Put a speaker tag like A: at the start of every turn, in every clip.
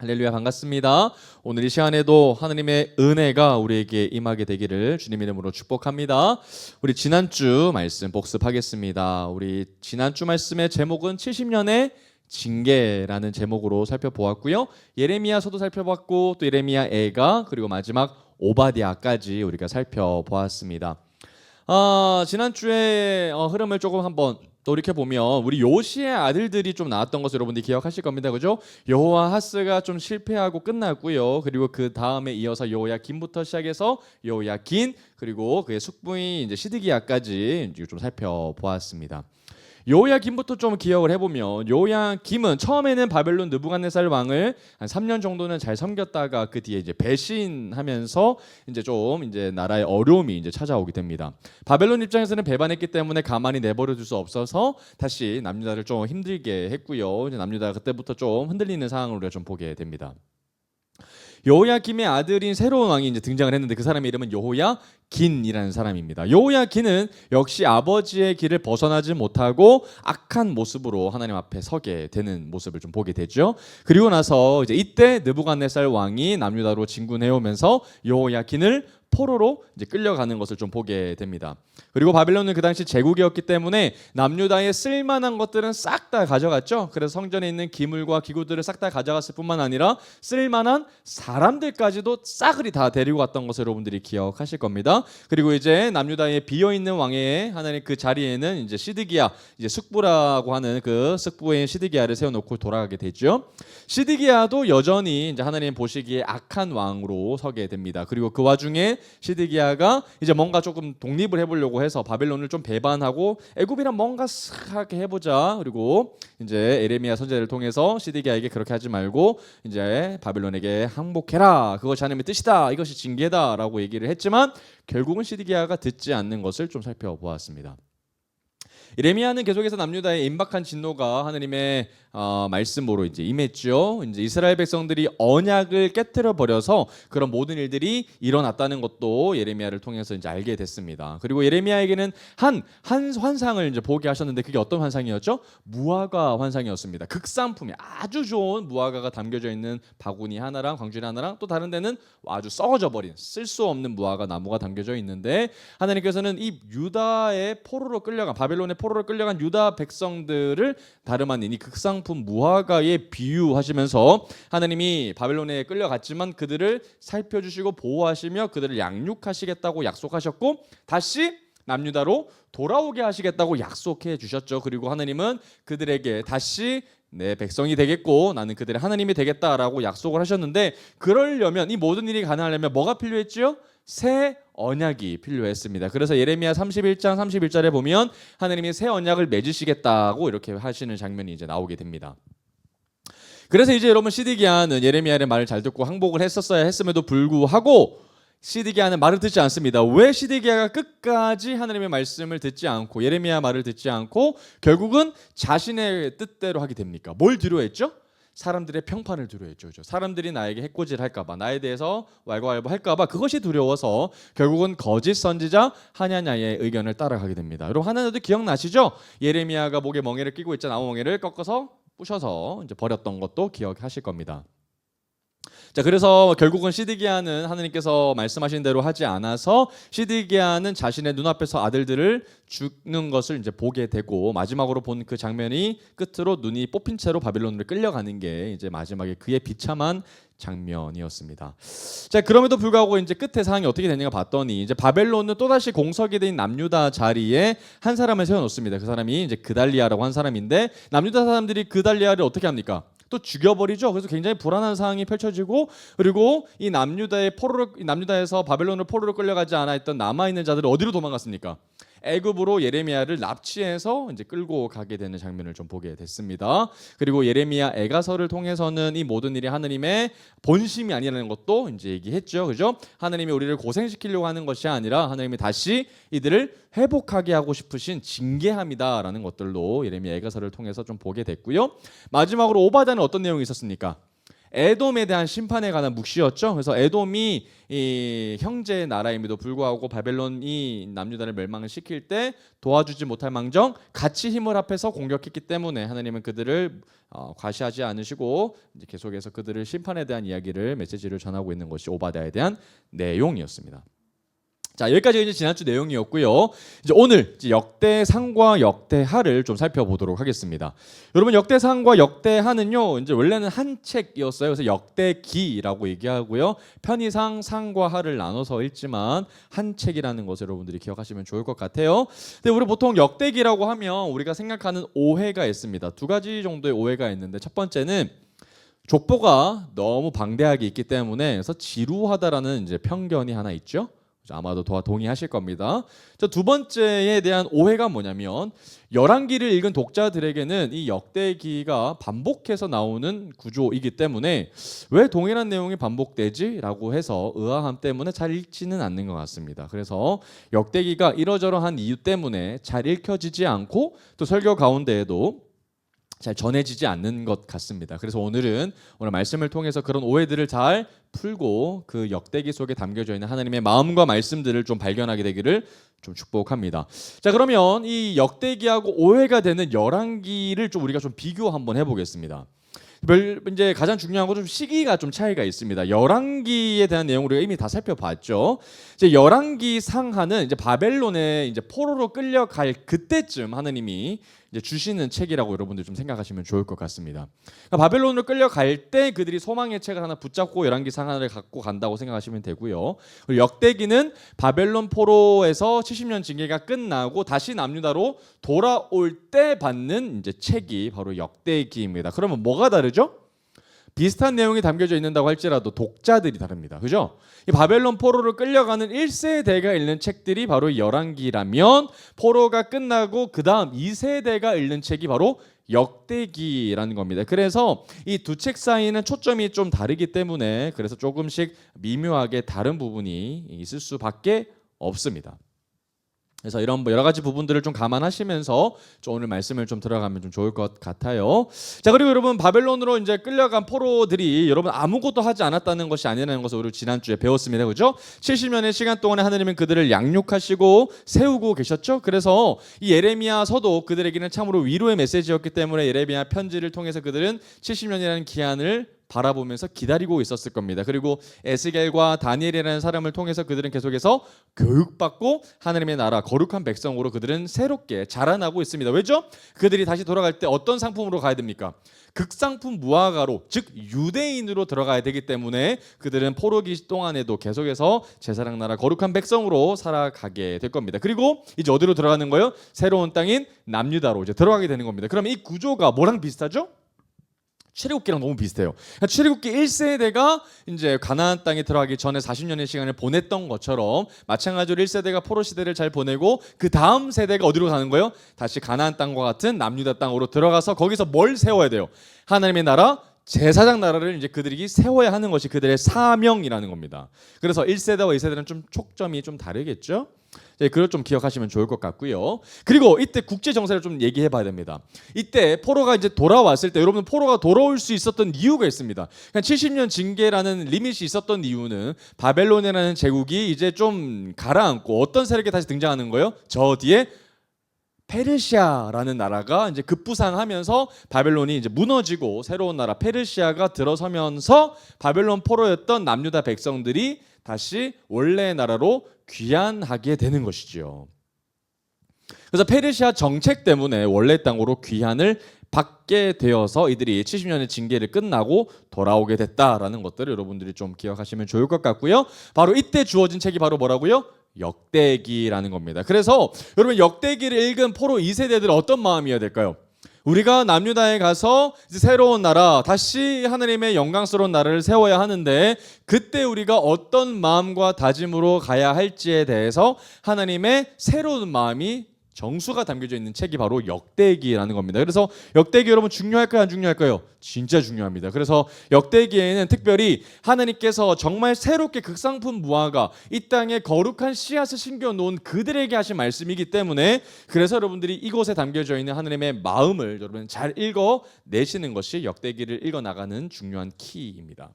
A: 할렐루야, 반갑습니다. 오늘 이 시간에도 하나님의 은혜가 우리에게 임하게 되기를 주님 이름으로 축복합니다. 우리 지난주 말씀 복습하겠습니다. 우리 지난주 말씀의 제목은 70년의 징계라는 제목으로 살펴보았고요. 예레미야서도 살펴봤고 또 예레미야 애가 그리고 마지막 오바댜까지 우리가 살펴보았습니다. 지난주에 흐름을 조금 한번 돌이켜보면 우리 요시의 아들들이 좀 나왔던 것을 여러분들이 기억하실 겁니다. 그죠? 여호아하스가 좀 실패하고 끝났고요. 그리고 그 다음에 이어서 여호야김부터 시작해서 여호야긴 그리고 그의 숙부인 이제 시드기야까지 좀 살펴보았습니다. 여호야김부터 좀 기억을 해보면 여호야김은 처음에는 바벨론 느부갓네살 왕을 한 3년 정도는 잘 섬겼다가 그 뒤에 이제 배신하면서 이제 좀 이제 나라의 어려움이 이제 찾아오게 됩니다. 바벨론 입장에서는 배반했기 때문에 가만히 내버려 둘 수 없어서 다시 남유다를 좀 힘들게 했고요. 이제 남유다가 그때부터 좀 흔들리는 상황을 우리가 좀 보게 됩니다. 여호야김의 아들인 새로운 왕이 이제 등장을 했는데 그 사람의 이름은 여호야긴이라는 사람입니다. 여호야긴은 역시 아버지의 길을 벗어나지 못하고 악한 모습으로 하나님 앞에 서게 되는 모습을 좀 보게 되죠. 그리고 나서 이제 이때 느부갓네살 왕이 남유다로 진군해 오면서 여호야긴을 포로로 이제 끌려가는 것을 좀 보게 됩니다. 그리고 바벨론은 그 당시 제국이었기 때문에 남유다에 쓸만한 것들은 싹 다 가져갔죠. 그래서 성전에 있는 기물과 기구들을 싹 다 가져갔을 뿐만 아니라 쓸만한 사람들까지도 싸그리 다 데리고 갔던 것을 여러분들이 기억하실 겁니다. 그리고 이제 남유다에 비어 있는 왕의 하나님 그 자리에는 이제 시드기야, 이제 숙부라고 하는 그 숙부인 시드기야를 세워놓고 돌아가게 되죠. 시드기야도 여전히 이제 하나님 보시기에 악한 왕으로 서게 됩니다. 그리고 그 와중에 시드기야가 이제 뭔가 조금 독립을 해보려고 해서 바벨론을 좀 배반하고 애굽이랑 뭔가 싹하게 해보자. 그리고 이제 에레미야 선지자를 통해서 시드기야에게 그렇게 하지 말고 이제 바벨론에게 항복해라. 그것이 하나님의 뜻이다. 이것이 징계다라고 얘기를 했지만 결국은 시드기야가 듣지 않는 것을 좀 살펴보았습니다. 예레미야는 계속해서 남유다의 임박한 진노가 하나님의 말씀으로 이제 임했죠. 이제 이스라엘 백성들이 언약을 깨뜨려 버려서 그런 모든 일들이 일어났다는 것도 예레미야를 통해서 이제 알게 됐습니다. 그리고 예레미야에게는 한 환상을 이제 보게 하셨는데 그게 어떤 환상이었죠? 무화과 환상이었습니다. 극상품이 아주 좋은 무화과가 담겨져 있는 바구니 하나랑 광주리 하나랑 또 다른 데는 아주 썩어져 버린 쓸 수 없는 무화과 나무가 담겨져 있는데 하나님께서는 이 유다의 포로로 끌려간 바벨론의 포로로 끌려간 유다 백성들을 다름 아닌 이 극상품 무화과에 비유하시면서 하나님이 바벨론에 끌려갔지만 그들을 살펴주시고 보호하시며 그들을 양육하시겠다고 약속하셨고 다시 남유다로 돌아오게 하시겠다고 약속해 주셨죠. 그리고 하나님은 그들에게 다시 내 백성이 되겠고 나는 그들의 하나님이 되겠다라고 약속을 하셨는데 그러려면 이 모든 일이 가능하려면 뭐가 필요했지요? 새 언약이 필요했습니다. 그래서 예레미야 31장 31절에 보면 하나님이 새 언약을 맺으시겠다고 이렇게 하시는 장면이 이제 나오게 됩니다. 그래서 이제 여러분 시드기야는 예레미야의 말을 잘 듣고 항복을 했었어야 했음에도 불구하고 시드기야는 말을 듣지 않습니다. 왜 시드기야가 끝까지 하나님의 말씀을 듣지 않고 예레미야 말을 듣지 않고 결국은 자신의 뜻대로 하게 됩니까? 뭘 두려워했죠? 사람들의 평판을 두려워했죠. 사람들이 나에게 해코지할까봐 나에 대해서 왈가왈부할까봐 그것이 두려워서 결국은 거짓 선지자 하냐냐의 의견을 따라가게 됩니다. 여러분 하나님도 기억나시죠? 예레미야가 목에 멍에를 끼고 있자 나무 멍에를 꺾어서 부셔서 이제 버렸던 것도 기억하실 겁니다. 자, 그래서 결국은 시드기야는 하나님께서 말씀하신 대로 하지 않아서 시드기야는 자신의 눈앞에서 아들들을 죽는 것을 이제 보게 되고 마지막으로 본 그 장면이 끝으로 눈이 뽑힌 채로 바빌론으로 끌려가는 게 이제 마지막에 그의 비참한 장면이었습니다. 자, 그럼에도 불구하고 이제 끝에 상황이 어떻게 되는가 봤더니 이제 바벨론은 또다시 공석이 된 남유다 자리에 한 사람을 세워놓습니다. 그 사람이 이제 그달리아라고 한 사람인데 남유다 사람들이 그달리아를 어떻게 합니까? 또 죽여버리죠. 그래서 굉장히 불안한 상황이 펼쳐지고 그리고 이 남유다에서 바벨론으로 포로로 끌려가지 않아 있던 남아 있는 자들은 어디로 도망갔습니까? 애굽으로 예레미야를 납치해서 이제 끌고 가게 되는 장면을 좀 보게 됐습니다. 그리고 예레미야 애가서를 통해서는 이 모든 일이 하나님의 본심이 아니라는 것도 이제 얘기했죠. 그죠? 하나님이 우리를 고생시키려고 하는 것이 아니라 하나님이 다시 이들을 회복하게 하고 싶으신 징계함이다라는 것들로 예레미야 애가서를 통해서 좀 보게 됐고요. 마지막으로 오바댜는 어떤 내용이 있었습니까? 에돔에 대한 심판에 관한 묵시였죠. 그래서 에돔이 이 형제 나라임에도 불구하고 바벨론이 남유다를 멸망을 시킬 때 도와주지 못할 망정 같이 힘을 합해서 공격했기 때문에 하나님은 그들을 과시하지 않으시고 이제 계속해서 그들을 심판에 대한 이야기를 메시지를 전하고 있는 것이 오바댜에 대한 내용이었습니다. 자, 여기까지 이제 지난주 내용이었고요. 이제 오늘 이제 역대상과 역대하를 좀 살펴보도록 하겠습니다. 여러분, 역대상과 역대하는요, 이제 원래는 한 책이었어요. 그래서 역대기라고 얘기하고요. 편의상 상과 하를 나눠서 읽지만 한 책이라는 것을 여러분들이 기억하시면 좋을 것 같아요. 근데 우리 보통 역대기라고 하면 우리가 생각하는 오해가 있습니다. 두 가지 정도의 오해가 있는데, 첫 번째는 족보가 너무 방대하게 있기 때문에 그래서 지루하다라는 이제 편견이 하나 있죠. 아마도 동의하실 겁니다. 두 번째에 대한 오해가 뭐냐면 열왕기를 읽은 독자들에게는 이 역대기가 반복해서 나오는 구조이기 때문에 왜 동일한 내용이 반복되지? 라고 해서 의아함 때문에 잘 읽지는 않는 것 같습니다. 그래서 역대기가 이러저러한 이유 때문에 잘 읽혀지지 않고 또 설교 가운데에도 잘 전해지지 않는 것 같습니다. 그래서 오늘 말씀을 통해서 그런 오해들을 잘 풀고 그 역대기 속에 담겨져 있는 하나님의 마음과 말씀들을 좀 발견하게 되기를 좀 축복합니다. 자, 그러면 이 역대기하고 오해가 되는 열왕기를 좀 우리가 좀 비교 한번 해보겠습니다. 이제 가장 중요한 건 좀 시기가 좀 차이가 있습니다. 열왕기에 대한 내용을 우리가 이미 다 살펴봤죠. 이제 열왕기 상하는 이제 바벨론에 이제 포로로 끌려갈 그때쯤 하나님이 이제 주시는 책이라고 여러분들 좀 생각하시면 좋을 것 같습니다. 그러니까 바벨론으로 끌려갈 때 그들이 소망의 책을 하나 붙잡고 열왕기 상하를 갖고 간다고 생각하시면 되고요. 그리고 역대기는 바벨론 포로에서 70년 징계가 끝나고 다시 남유다로 돌아올 때 받는 이제 책이 바로 역대기입니다. 그러면 뭐가 다르죠? 비슷한 내용이 담겨져 있는다고 할지라도 독자들이 다릅니다. 그죠? 이 바벨론 포로를 끌려가는 1세대가 읽는 책들이 바로 열왕기라면 포로가 끝나고 그 다음 2세대가 읽는 책이 바로 역대기라는 겁니다. 그래서 이 두 책 사이는 초점이 좀 다르기 때문에 그래서 조금씩 미묘하게 다른 부분이 있을 수밖에 없습니다. 그래서 이런 여러 가지 부분들을 좀 감안하시면서 좀 오늘 말씀을 좀 들어가면 좀 좋을 것 같아요. 자, 그리고 여러분 바벨론으로 이제 끌려간 포로들이 여러분 아무것도 하지 않았다는 것이 아니라는 것을 우리 지난주에 배웠습니다. 그죠? 70년의 시간 동안에 하나님은 그들을 양육하시고 세우고 계셨죠. 그래서 이 예레미야서도 그들에게는 참으로 위로의 메시지였기 때문에 예레미야 편지를 통해서 그들은 70년이라는 기한을 바라보면서 기다리고 있었을 겁니다. 그리고 에스겔과 다니엘이라는 사람을 통해서 그들은 계속해서 교육받고 하나님의 나라 거룩한 백성으로 그들은 새롭게 자라나고 있습니다. 왜죠? 그들이 다시 돌아갈 때 어떤 상품으로 가야 됩니까? 극상품 무화과로, 즉 유대인으로 들어가야 되기 때문에 그들은 포로기 동안에도 계속해서 제사장 나라 거룩한 백성으로 살아가게 될 겁니다. 그리고 이제 어디로 들어가는 거예요? 새로운 땅인 남유다로 이제 들어가게 되는 겁니다. 그러면 이 구조가 뭐랑 비슷하죠? 출애굽기랑 너무 비슷해요. 출애굽기 1세대가 이제 가나안 땅에 들어가기 전에 40년의 시간을 보냈던 것처럼 마찬가지로 1세대가 포로 시대를 잘 보내고 그 다음 세대가 어디로 가는 거예요? 다시 가나안 땅과 같은 남유다 땅으로 들어가서 거기서 뭘 세워야 돼요? 하나님의 나라, 제사장 나라를 이제 그들이 세워야 하는 것이 그들의 사명이라는 겁니다. 그래서 1세대와 2세대는 좀 촉점이 좀 다르겠죠? 그걸 좀 기억하시면 좋을 것 같고요. 그리고 이때 국제 정세를 좀 얘기해 봐야 됩니다. 이때 포로가 이제 돌아왔을 때 여러분 포로가 돌아올 수 있었던 이유가 있습니다. 그러니까 70년 징계라는 리밋이 있었던 이유는 바벨론이라는 제국이 이제 좀 가라앉고 어떤 세력이 다시 등장하는 거예요? 저 뒤에 페르시아라는 나라가 이제 급부상하면서 바벨론이 이제 무너지고 새로운 나라 페르시아가 들어서면서 바벨론 포로였던 남유다 백성들이 다시 원래의 나라로 귀환하게 되는 것이죠. 그래서 페르시아 정책 때문에 원래 땅으로 귀환을 받게 되어서 이들이 70년의 징계를 끝나고 돌아오게 됐다라는 것들을 여러분들이 좀 기억하시면 좋을 것 같고요. 바로 이때 주어진 책이 바로 뭐라고요? 역대기라는 겁니다. 그래서 여러분 역대기를 읽은 포로 2세대들은 어떤 마음이어야 될까요? 우리가 남유다에 가서 이제 새로운 나라, 다시 하나님의 영광스러운 나라를 세워야 하는데 그때 우리가 어떤 마음과 다짐으로 가야 할지에 대해서 하나님의 새로운 마음이 정수가 담겨져 있는 책이 바로 역대기라는 겁니다. 그래서 역대기 여러분 중요할까요, 안 중요할까요? 진짜 중요합니다. 그래서 역대기에는 특별히 하나님께서 정말 새롭게 극상품 무화과 이 땅에 거룩한 씨앗을 심겨 놓은 그들에게 하신 말씀이기 때문에 그래서 여러분들이 이곳에 담겨져 있는 하나님의 마음을 여러분 잘 읽어 내시는 것이 역대기를 읽어 나가는 중요한 키입니다.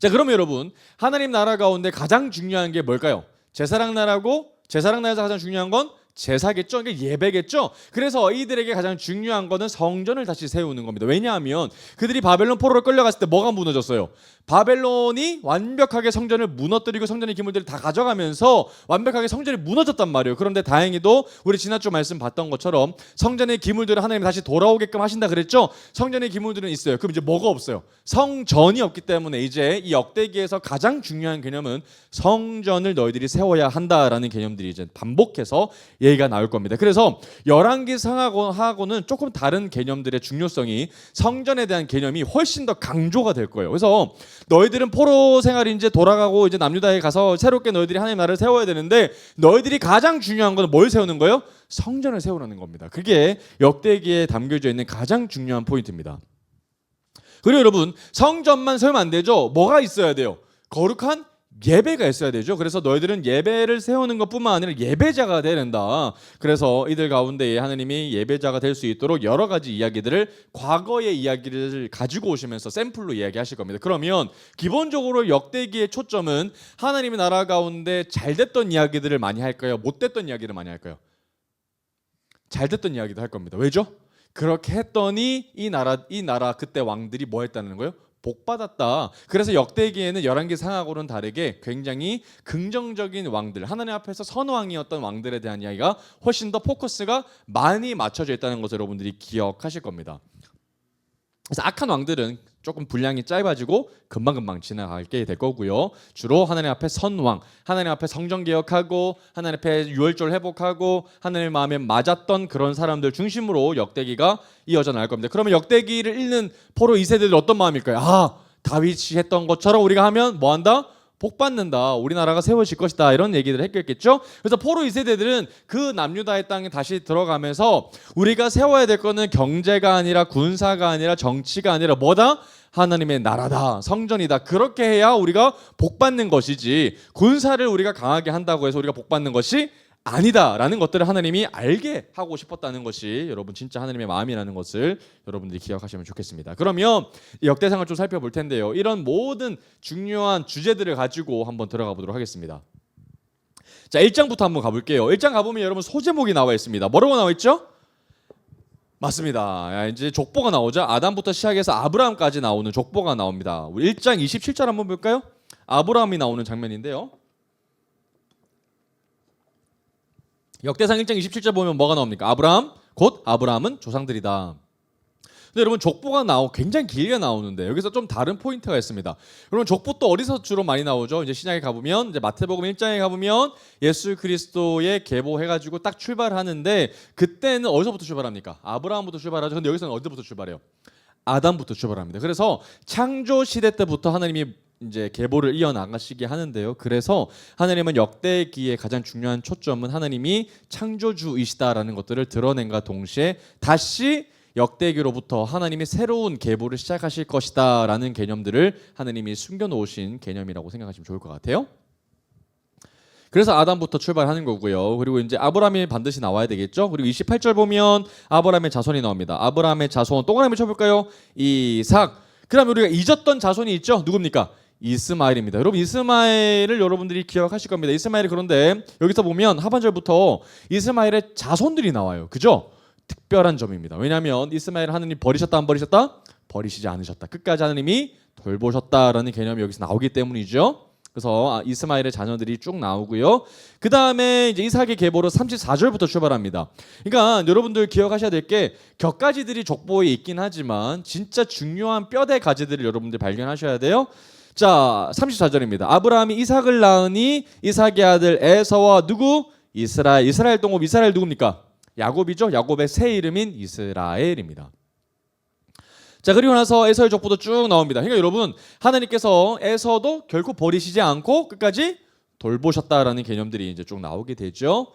A: 자, 그러면 여러분 하나님 나라 가운데 가장 중요한 게 뭘까요? 제사랑 나라고 제사랑 나라에서 가장 중요한 건 제사겠죠. 그러니까 예배겠죠. 그래서 이들에게 가장 중요한 거는 성전을 다시 세우는 겁니다. 왜냐하면 그들이 바벨론 포로로 끌려갔을 때 뭐가 무너졌어요? 바벨론이 완벽하게 성전을 무너뜨리고 성전의 기물들을 다 가져가면서 완벽하게 성전이 무너졌단 말이에요. 그런데 다행히도 우리 지난주 말씀 봤던 것처럼 성전의 기물들을 하나님이 다시 돌아오게끔 하신다 그랬죠. 성전의 기물들은 있어요. 그럼 이제 뭐가 없어요? 성전이 없기 때문에 이제 이 역대기에서 가장 중요한 개념은 성전을 너희들이 세워야 한다라는 개념들이 이제 반복해서 얘기가 나올 겁니다. 그래서 열왕기상하고는 조금 다른 개념들의 중요성이 성전에 대한 개념이 훨씬 더 강조가 될 거예요. 그래서 너희들은 포로 생활이 이제 돌아가고 이제 남유다에 가서 새롭게 너희들이 하나님 나라를 세워야 되는데 너희들이 가장 중요한 건 뭘 세우는 거예요? 성전을 세우라는 겁니다. 그게 역대기에 담겨져 있는 가장 중요한 포인트입니다. 그리고 여러분 성전만 세우면 안 되죠. 뭐가 있어야 돼요? 거룩한 예배가 있어야 되죠. 그래서 너희들은 예배를 세우는 것뿐만 아니라 예배자가 돼야 된다. 그래서 이들 가운데에 하나님이 예배자가 될 수 있도록 여러 가지 이야기들을 과거의 이야기를 가지고 오시면서 샘플로 이야기하실 겁니다. 그러면 기본적으로 역대기의 초점은 하나님의 나라 가운데 잘 됐던 이야기들을 많이 할까요? 못 됐던 이야기를 많이 할까요? 잘 됐던 이야기도 할 겁니다. 왜죠? 그렇게 했더니 이 나라 그때 왕들이 뭐 했다는 거예요? 복 받았다. 그래서 역대기에는 열왕기 상하고는 다르게 굉장히 긍정적인 왕들, 하나님 앞에서 선왕이었던 왕들에 대한 이야기가 훨씬 더 포커스가 많이 맞춰져 있다는 것을 여러분들이 기억하실 겁니다. 그래서 악한 왕들은 조금 분량이 짧아지고 금방금방 지나가게 될 거고요. 주로 하나님 앞에 선왕, 하나님 앞에 성전 개혁하고 하나님 앞에 유월절 회복하고 하나님 마음에 맞았던 그런 사람들 중심으로 역대기가 이어져 나갈 겁니다. 그러면 역대기를 읽는 포로 2세대들 어떤 마음일까요? 아, 다윗이 했던 것처럼 우리가 하면 뭐 한다? 복 받는다. 우리나라가 세워질 것이다. 이런 얘기를 했겠죠. 그래서 포로 2세대들은 그 남유다의 땅에 다시 들어가면서 우리가 세워야 될 거는 경제가 아니라 군사가 아니라 정치가 아니라 뭐다? 하나님의 나라다. 성전이다. 그렇게 해야 우리가 복 받는 것이지 군사를 우리가 강하게 한다고 해서 우리가 복 받는 것이 아니다라는 것들을 하나님이 알게 하고 싶었다는 것이 여러분 진짜 하나님의 마음이라는 것을 여러분들이 기억하시면 좋겠습니다. 그러면 역대상을 좀 살펴볼 텐데요. 이런 모든 중요한 주제들을 가지고 한번 들어가 보도록 하겠습니다. 자, 1장부터 한번 가볼게요. 1장 가보면 여러분 소제목이 나와 있습니다. 뭐라고 나와 있죠? 맞습니다. 이제 족보가 나오죠. 아담부터 시작해서 아브라함까지 나오는 족보가 나옵니다. 우리 1장 27절 한번 볼까요? 아브라함이 나오는 장면인데요. 역대상 1장 27절 보면 뭐가 나옵니까? 아브라함, 곧 아브라함은 조상들이다. 근데 여러분 족보가 굉장히 길게 나오는데 여기서 좀 다른 포인트가 있습니다. 여러분 족보 또 어디서 주로 많이 나오죠? 이제 신약에 가보면 이제 마태복음 1장에 가보면 예수 그리스도의 계보해가지고 딱 출발하는데 그때는 어디서부터 출발합니까? 아브라함부터 출발하죠. 근데 여기서는 어디부터 출발해요? 아담부터 출발합니다. 그래서 창조 시대 때부터 하나님이 이제 계보를 이어나가시게 하는데요. 그래서 하나님은 역대기의 가장 중요한 초점은 하나님이 창조주이시다라는 것들을 드러낸과 동시에 다시 역대기로부터 하나님이 새로운 계보를 시작하실 것이다라는 개념들을 하나님이 숨겨놓으신 개념이라고 생각하시면 좋을 것 같아요. 그래서 아담부터 출발하는 거고요. 그리고 이제 아브라함이 반드시 나와야 되겠죠. 그리고 28절 보면 아브라함의 자손이 나옵니다. 아브라함의 자손 동그라미 쳐볼까요? 이삭. 그다음에 우리가 잊었던 자손이 있죠. 누굽니까? 이스마엘입니다. 여러분 이스마엘을 여러분들이 기억하실 겁니다. 이스마엘이 그런데 여기서 보면 하반절부터 이스마엘의 자손들이 나와요. 그죠? 특별한 점입니다. 왜냐하면 이스마엘 하나님 버리셨다 안 버리셨다? 버리시지 않으셨다. 끝까지 하나님이 돌보셨다라는 개념이 여기서 나오기 때문이죠. 그래서 이스마엘의 자녀들이 쭉 나오고요. 그 다음에 이제 이삭의 계보로 34절부터 출발합니다. 그러니까 여러분들 기억하셔야 될 게 격가지들이 족보에 있긴 하지만 진짜 중요한 뼈대 가지들을 여러분들 발견하셔야 돼요. 자, 34절입니다. 아브라함이 이삭을 낳으니 이삭의 아들 에서와 누구? 이스라엘. 이스라엘 동업 이스라엘 누굽니까? 야곱이죠. 야곱의 새 이름인 이스라엘입니다. 자, 그리고 나서 에서의 족보도 쭉 나옵니다. 그러니까 여러분 하나님께서 에서도 결코 버리시지 않고 끝까지 돌보셨다라는 개념들이 이제 쭉 나오게 되죠.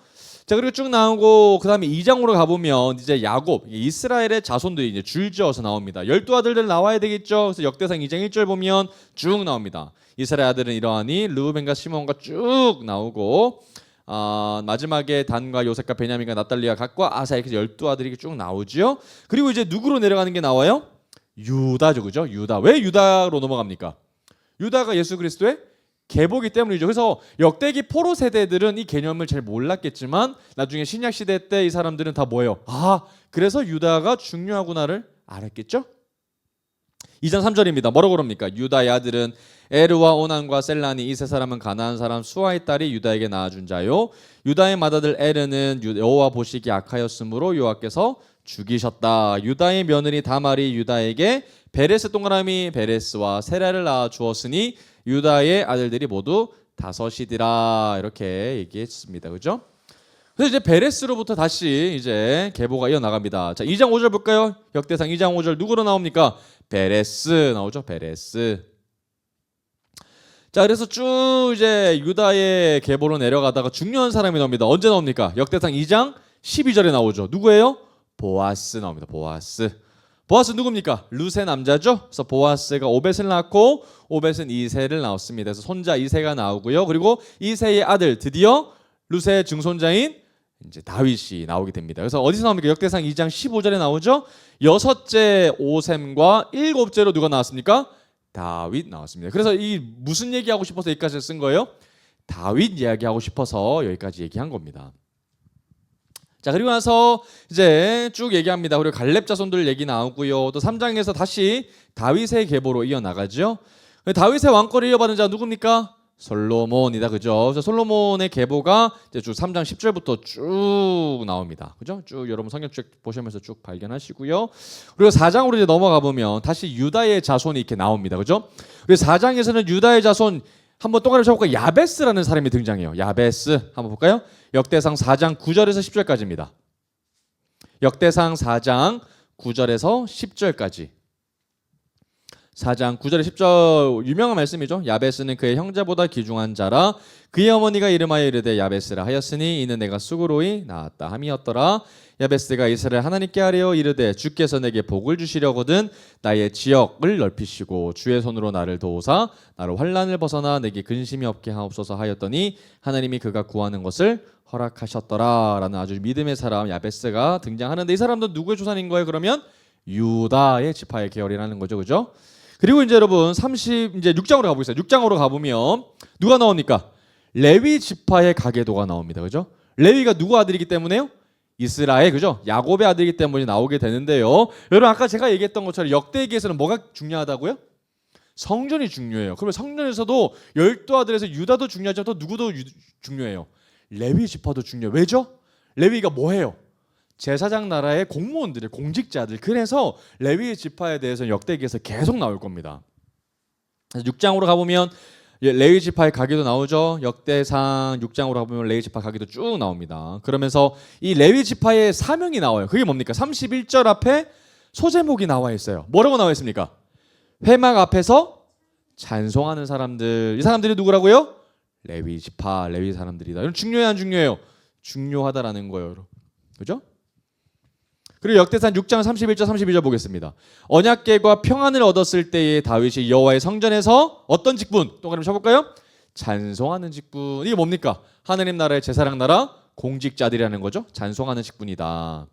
A: 자, 그리고 쭉 나오고 그다음에 2장으로 가보면 이제 야곱, 이스라엘의 자손들이 이제 줄지어서 나옵니다. 12아들들 나와야 되겠죠. 그래서 역대상 2장 1절 보면 쭉 나옵니다. 이스라엘 아들은 이러하니 르우벤과 시몬과 쭉 나오고 마지막에 단과 요셉과 베냐민과 나탈리아 각과 아사 이렇게 12아들이 쭉 나오죠. 그리고 이제 누구로 내려가는 게 나와요? 유다죠, 그죠? 유다. 왜 유다로 넘어갑니까? 유다가 예수 그리스도의 계보기 때문이죠. 그래서 역대기 포로 세대들은 이 개념을 잘 몰랐겠지만 나중에 신약 시대 때 이 사람들은 다 뭐예요? 그래서 유다가 중요하구나를 알았겠죠? 2장 3절입니다. 뭐라고 그럽니까? 유다의 아들은 에르와 오난과 셀라니, 이 세 사람은 가나안 사람 수아의 딸이 유다에게 낳아준 자요. 유다의 맏아들 에르는 여호와 보시기 악하였으므로 여호와께서 죽이셨다. 유다의 며느리 다말이 유다에게 베레스 동그라미 베레스와 세라를 낳아 주었으니 유다의 아들들이 모두 5이더라. 이렇게 얘기했습니다. 그죠? 그래서 이제 베레스로부터 다시 이제 계보가 이어나갑니다. 자, 2장 5절 볼까요? 역대상 2장 5절 누구로 나옵니까? 베레스 나오죠. 베레스. 자, 그래서 쭉 이제 유다의 계보로 내려가다가 중요한 사람이 나옵니다. 언제 나옵니까? 역대상 2장 12절에 나오죠. 누구예요? 보아스 나옵니다. 보아스. 보아스 누굽니까? 룻의 남자죠. 그래서 보아스가 오벳을 낳고 오벳은 이새를 낳았습니다. 그래서 손자 이새가 나오고요. 그리고 이새의 아들 드디어 룻의 증손자인 이제 다윗이 나오게 됩니다. 그래서 어디서 나옵니까? 역대상 2장 15절에 나오죠. 6째 오셈과 7째로 누가 나왔습니까? 다윗 나왔습니다. 그래서 이 무슨 얘기하고 싶어서 여기까지 쓴 거예요? 다윗 이야기하고 싶어서 여기까지 얘기한 겁니다. 자, 그리고 나서 이제 쭉 얘기합니다. 그리고 갈렙 자손들 얘기 나오고요. 또 3장에서 다시 다윗의 계보로 이어나가죠. 다윗의 왕권을 이어받은 자 누굽니까? 솔로몬이다. 그죠? 그래서 솔로몬의 계보가 이제 쭉 3장 10절부터 쭉 나옵니다. 그죠? 쭉 여러분 성경 쭉 보시면서 쭉 발견하시고요. 그리고 4장으로 이제 넘어가 보면 다시 유다의 자손이 이렇게 나옵니다. 그죠? 그리고 4장에서는 유다의 자손 한번 동그라미 쳐볼까요? 야베스라는 사람이 등장해요. 야베스 한번 볼까요? 역대상 4장 9절에서 10절까지입니다. 역대상 4장 9절에서 10절까지. 4장 9절에 10절 유명한 말씀이죠. 야베스는 그의 형제보다 귀중한 자라. 그의 어머니가 이름하여 이르되 야베스라 하였으니 이는 내가 수고로이 낳았다 함이었더라. 야베스가 이스라엘 하나님께 하려 이르되 주께서 내게 복을 주시려거든 나의 지역을 넓히시고 주의 손으로 나를 도우사 나로 환난을 벗어나 내게 근심이 없게 하옵소서 하였더니 하나님이 그가 구하는 것을 허락하셨더라. 라는 아주 믿음의 사람 야베스가 등장하는데 이 사람도 누구의 조상인 거예요? 그러면 유다의 지파의 계열이라는 거죠. 그죠? 그리고 이제 여러분 이제 6장으로 가보겠습니다. 6장으로 가보면 누가 나옵니까? 레위 지파의 가계도가 나옵니다. 그죠? 레위가 누구 아들이기 때문에요? 이스라엘, 그죠? 야곱의 아들이기 때문에 나오게 되는데요. 여러분 아까 제가 얘기했던 것처럼 역대기에서는 뭐가 중요하다고요? 성전이 중요해요. 그러면 성전에서도 12아들에서 유다도 중요하지만 또 누구도 중요해요. 레위 지파도 중요해요. 왜죠? 레위가 뭐해요? 제사장 나라의 공무원들의 공직자들. 그래서 레위 지파에 대해서는 역대기에서 계속 나올 겁니다. 6장으로 가보면 레위 지파의 가기도 나오죠. 역대상 6장으로 가보면 레위 지파 가기도 쭉 나옵니다. 그러면서 이 레위 지파의 사명이 나와요. 그게 뭡니까? 31절 앞에 소제목이 나와 있어요. 뭐라고 나와 있습니까? 회막 앞에서 찬송하는 사람들. 이 사람들이 누구라고요? 레위 지파, 레위 사람들이다. 이건 중요해요, 안 중요해요? 중요하다라는 거예요. 그죠? 그리고 역대상 6장 31절 32절 보겠습니다. 언약궤과 평안을 얻었을 때에 다윗이 여호와의 성전에서 어떤 직분? 동그라미 쳐볼까요? 찬송하는 직분. 이게 뭡니까? 하나님 나라의 제사장 나라 공직자들이라는 거죠. 찬송하는 직분이다.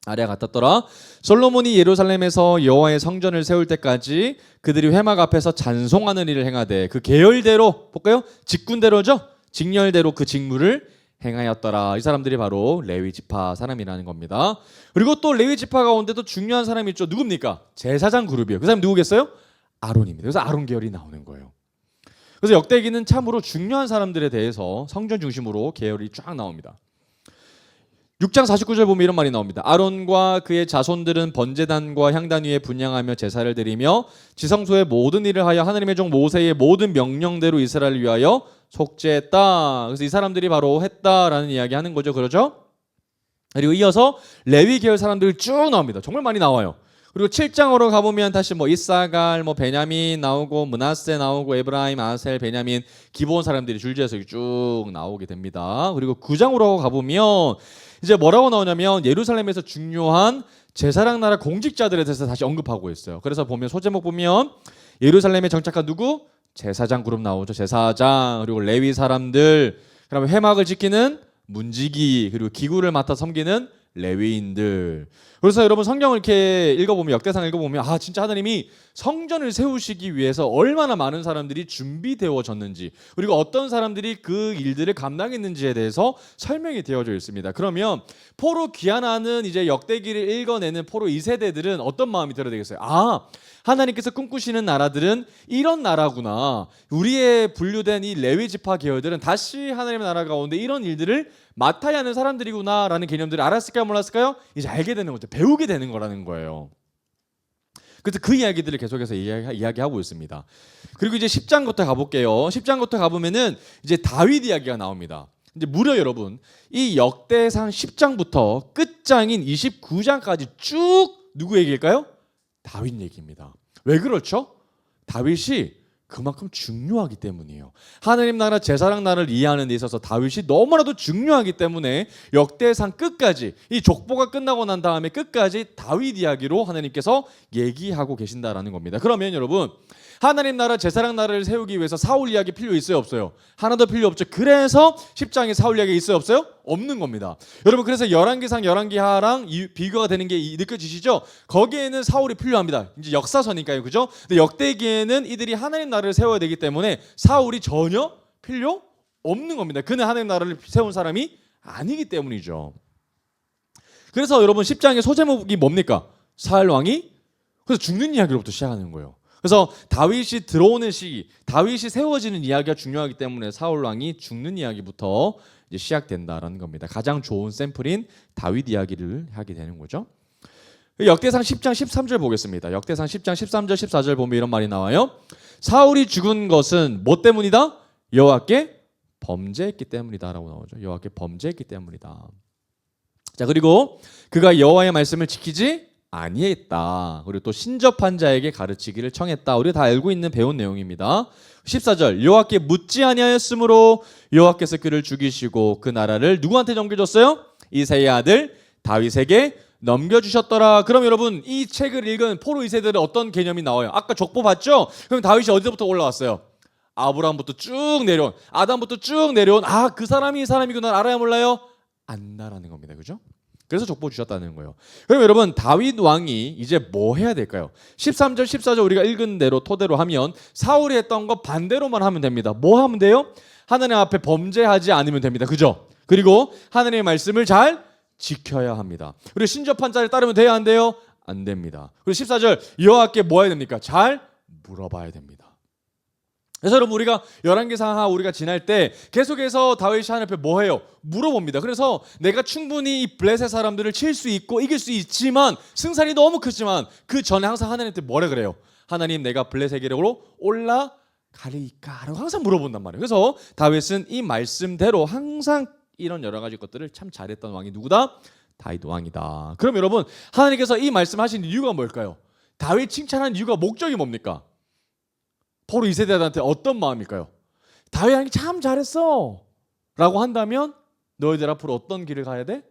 A: 아래와 같았더라. 솔로몬이 예루살렘에서 여호와의 성전을 세울 때까지 그들이 회막 앞에서 찬송하는 일을 행하되 그 계열대로 볼까요? 직분대로죠. 직렬대로 그 직무를 행하였더라. 이 사람들이 바로 레위 지파 사람이라는 겁니다. 그리고 또 레위 지파 가운데도 중요한 사람이 있죠. 누굽니까? 제사장 그룹이에요. 그 사람이 누구겠어요? 아론입니다. 그래서 아론 계열이 나오는 거예요. 그래서 역대기는 참으로 중요한 사람들에 대해서 성전 중심으로 계열이 쫙 나옵니다. 6장 49절 보면 이런 말이 나옵니다. 아론과 그의 자손들은 번제단과 향단 위에 분향하며 제사를 드리며 지성소의 모든 일을 하여 하나님의 종 모세의 모든 명령대로 이스라엘을 위하여 속죄했다. 그래서 이 사람들이 바로 했다라는 이야기 하는 거죠. 그렇죠? 그리고 이어서 레위 계열 사람들 쭉 나옵니다. 정말 많이 나와요. 그리고 7장으로 가보면 다시 뭐 이사갈, 뭐 베냐민 나오고 므낫세 나오고 에브라임, 아셀, 베냐민 기본 사람들이 줄지어서 쭉 나오게 됩니다. 그리고 9장으로 가보면 이제 뭐라고 나오냐면 예루살렘에서 중요한 제사장 나라 공직자들에 대해서 다시 언급하고 있어요. 그래서 보면 소제목 보면 예루살렘에 정착한 누구? 제사장 그룹 나오죠. 제사장, 그리고 레위 사람들, 그다음에 회막을 지키는 문지기, 그리고 기구를 맡아 섬기는 레위인들. 그래서 여러분 성경을 이렇게 읽어보면, 역대상 읽어보면 진짜 하나님이 성전을 세우시기 위해서 얼마나 많은 사람들이 준비되어졌는지, 그리고 어떤 사람들이 그 일들을 감당했는지에 대해서 설명이 되어져 있습니다. 그러면 포로 귀환하는 이제 역대기를 읽어내는 포로 2세대들은 어떤 마음이 들어야 되겠어요? 하나님께서 꿈꾸시는 나라들은 이런 나라구나. 우리의 분류된 이 레위 지파 계열들은 다시 하나님의 나라 가운데 이런 일들을 맡아야 하는 사람들이구나라는 개념들을 알았을까요, 몰랐을까요? 이제 알게 되는 거죠. 배우게 되는 거라는 거예요. 그래서 그 이야기들을 계속해서 이야기하고 있습니다. 그리고 이제 10장부터 가볼게요. 10장부터 가보면은 이제 다윗 이야기가 나옵니다. 이제 무려 여러분 이 역대상 10장부터 끝장인 29장까지 쭉 누구 얘기일까요? 다윗 얘기입니다. 왜 그렇죠? 다윗이 그만큼 중요하기 때문이에요. 하나님 나라 제사장 나라를 이해하는 데 있어서 다윗이 너무나도 중요하기 때문에 역대상 끝까지 이 족보가 끝나고 난 다음에 끝까지 다윗 이야기로 하나님께서 얘기하고 계신다라는 겁니다. 그러면 여러분 하나님 나라 제사장 나라를 세우기 위해서 사울 이야기 필요 있어요, 없어요? 하나도 필요 없죠. 그래서 10장에 사울 이야기 있어요, 없어요? 없는 겁니다. 여러분 그래서 열왕기상 열왕기하랑 비교가 되는 게 느껴지시죠? 거기에는 사울이 필요합니다. 이제 역사서니까요, 그죠? 근데 역대기에는 이들이 하나님 나라를 세워야 되기 때문에 사울이 전혀 필요 없는 겁니다. 그는 하나님 나라를 세운 사람이 아니기 때문이죠. 그래서 여러분 10장의 소제목이 뭡니까? 사울 왕이 그래서 죽는 이야기로부터 시작하는 거예요. 그래서 다윗이 들어오는 시기, 다윗이 세워지는 이야기가 중요하기 때문에 사울 왕이 죽는 이야기부터 이제 시작된다라는 겁니다. 가장 좋은 샘플인 다윗 이야기를 하게 되는 거죠. 역대상 10장 13절 보겠습니다. 역대상 10장 13절 14절 보면 이런 말이 나와요. 사울이 죽은 것은 뭐 때문이다? 여호와께 범죄했기 때문이다라고 나오죠. 여호와께 범죄했기 때문이다. 자, 그리고 그가 여호와의 말씀을 지키지 아니했다. 그리고 또 신접한 자에게 가르치기를 청했다. 우리가 다 알고 있는 배운 내용입니다. 14절 여호와께 묻지 아니하였으므로 여호와께서 그를 죽이시고 그 나라를 누구한테 넘겨줬어요? 이새의 아들 다윗에게 넘겨주셨더라. 그럼 여러분 이 책을 읽은 포로 2세들은 어떤 개념이 나와요? 아까 족보 봤죠? 그럼 다윗이 어디서부터 올라왔어요? 아브라함부터 쭉 내려온, 아담부터 쭉 내려온 그 사람이 이 사람이구나 알아야 몰라요? 안다라는 겁니다. 그죠? 그래서 족보 주셨다는 거예요. 그럼 여러분 다윗 왕이 이제 뭐 해야 될까요? 13절 14절 우리가 읽은 대로 토대로 하면 사울이 했던 거 반대로만 하면 됩니다. 뭐 하면 돼요? 하나님 앞에 범죄하지 않으면 됩니다. 그죠? 그리고 하나님의 말씀을 잘 지켜야 합니다. 그리고 신접한 자를 따르면 돼야 안 돼요? 안 됩니다. 그리고 14절 여호와께 뭐 해야 됩니까? 잘 물어봐야 됩니다. 그래서 여러분 우리가 열왕기상 우리가 지날 때 계속해서 다윗이 하나님 앞에 뭐 해요? 물어봅니다. 그래서 내가 충분히 이 블레셋 사람들을 칠 수 있고 이길 수 있지만 승산이 너무 크지만 그 전에 항상 하나님한테 뭐라 그래요? 하나님 내가 블레셋에게로 올라가리까? 라고 항상 물어본단 말이에요. 그래서 다윗은 이 말씀대로 항상 이런 여러 가지 것들을 참 잘했던 왕이 누구다? 다윗 왕이다. 그럼 여러분 하나님께서 이 말씀하신 이유가 뭘까요? 다윗 칭찬한 이유가 목적이 뭡니까? 포로 2세대들한테 어떤 마음일까요? 다윗 왕이 참 잘했어 라고 한다면 너희들 앞으로 어떤 길을 가야 돼?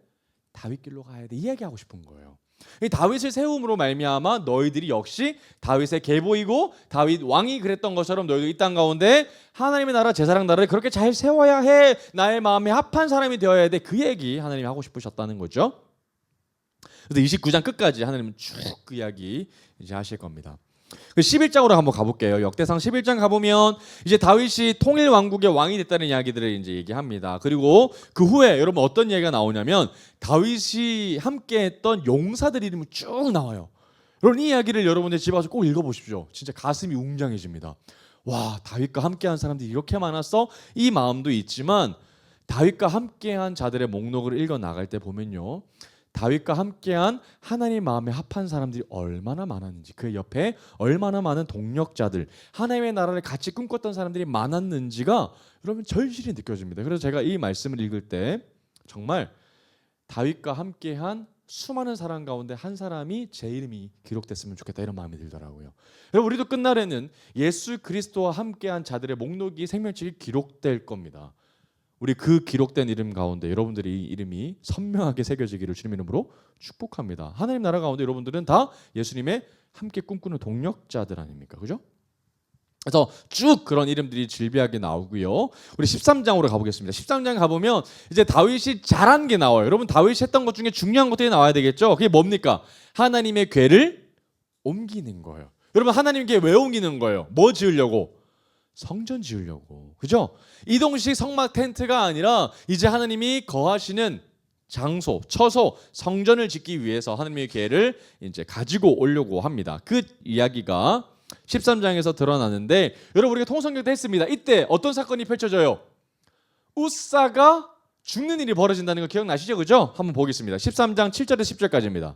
A: 다윗 길로 가야 돼. 이야기하고 싶은 거예요. 이 다윗을 세움으로 말미암아 너희들이 역시 다윗의 계보이고 다윗 왕이 그랬던 것처럼 너희도 이 땅 가운데 하나님의 나라 제사장 나라를 그렇게 잘 세워야 해. 나의 마음에 합한 사람이 되어야 돼. 그 얘기 하나님이 하고 싶으셨다는 거죠. 그래서 29장 끝까지 하나님은 쭉 그 이야기 이제 하실 겁니다. 11장으로 한번 가볼게요. 역대상 11장 가보면 이제 다윗이 통일 왕국의 왕이 됐다는 이야기들을 이제 얘기합니다. 그리고 그 후에 여러분 어떤 이야기가 나오냐면 다윗이 함께했던 용사들 이름이 쭉 나와요. 여러분 이 이야기를 여러분들 집에 와서 꼭 읽어보십시오. 진짜 가슴이 웅장해집니다. 와, 다윗과 함께한 사람들이 이렇게 많았어? 이 마음도 있지만 다윗과 함께한 자들의 목록을 읽어 나갈 때 보면요. 다윗과 함께한 하나님 마음에 합한 사람들이 얼마나 많았는지, 그 옆에 얼마나 많은 동력자들, 하나님의 나라를 같이 꿈꿨던 사람들이 많았는지가 여러분 절실히 느껴집니다. 그래서 제가 이 말씀을 읽을 때 정말 다윗과 함께한 수많은 사람 가운데 한 사람이 제 이름이 기록됐으면 좋겠다 이런 마음이 들더라고요. 여러분 우리도 끝날에는 예수 그리스도와 함께한 자들의 목록이 생명책이 기록될 겁니다. 우리 그 기록된 이름 가운데 여러분들이 이름이 선명하게 새겨지기를 주님 이름으로 축복합니다. 하나님 나라 가운데 여러분들은 다 예수님의 함께 꿈꾸는 동력자들 아닙니까? 그죠? 그래서 쭉 그런 이름들이 질비하게 나오고요. 우리 13장으로 가보겠습니다. 13장 가보면 이제 다윗이 잘한 게 나와요. 여러분 다윗이 했던 것 중에 중요한 것들이 나와야 되겠죠. 그게 뭡니까? 하나님의 궤를 옮기는 거예요. 여러분 하나님께 왜 옮기는 거예요? 뭐 지으려고? 성전 지으려고. 그죠? 이동식 성막 텐트가 아니라 이제 하나님이 거하시는 장소, 처소, 성전을 짓기 위해서 하나님의 궤를 이제 가지고 오려고 합니다. 그 이야기가 13장에서 드러나는데 여러분 우리가 통성경 때 했습니다. 이때 어떤 사건이 펼쳐져요? 우사가 죽는 일이 벌어진다는 거 기억나시죠? 그죠? 한번 보겠습니다. 13장 7절에서 10절까지입니다.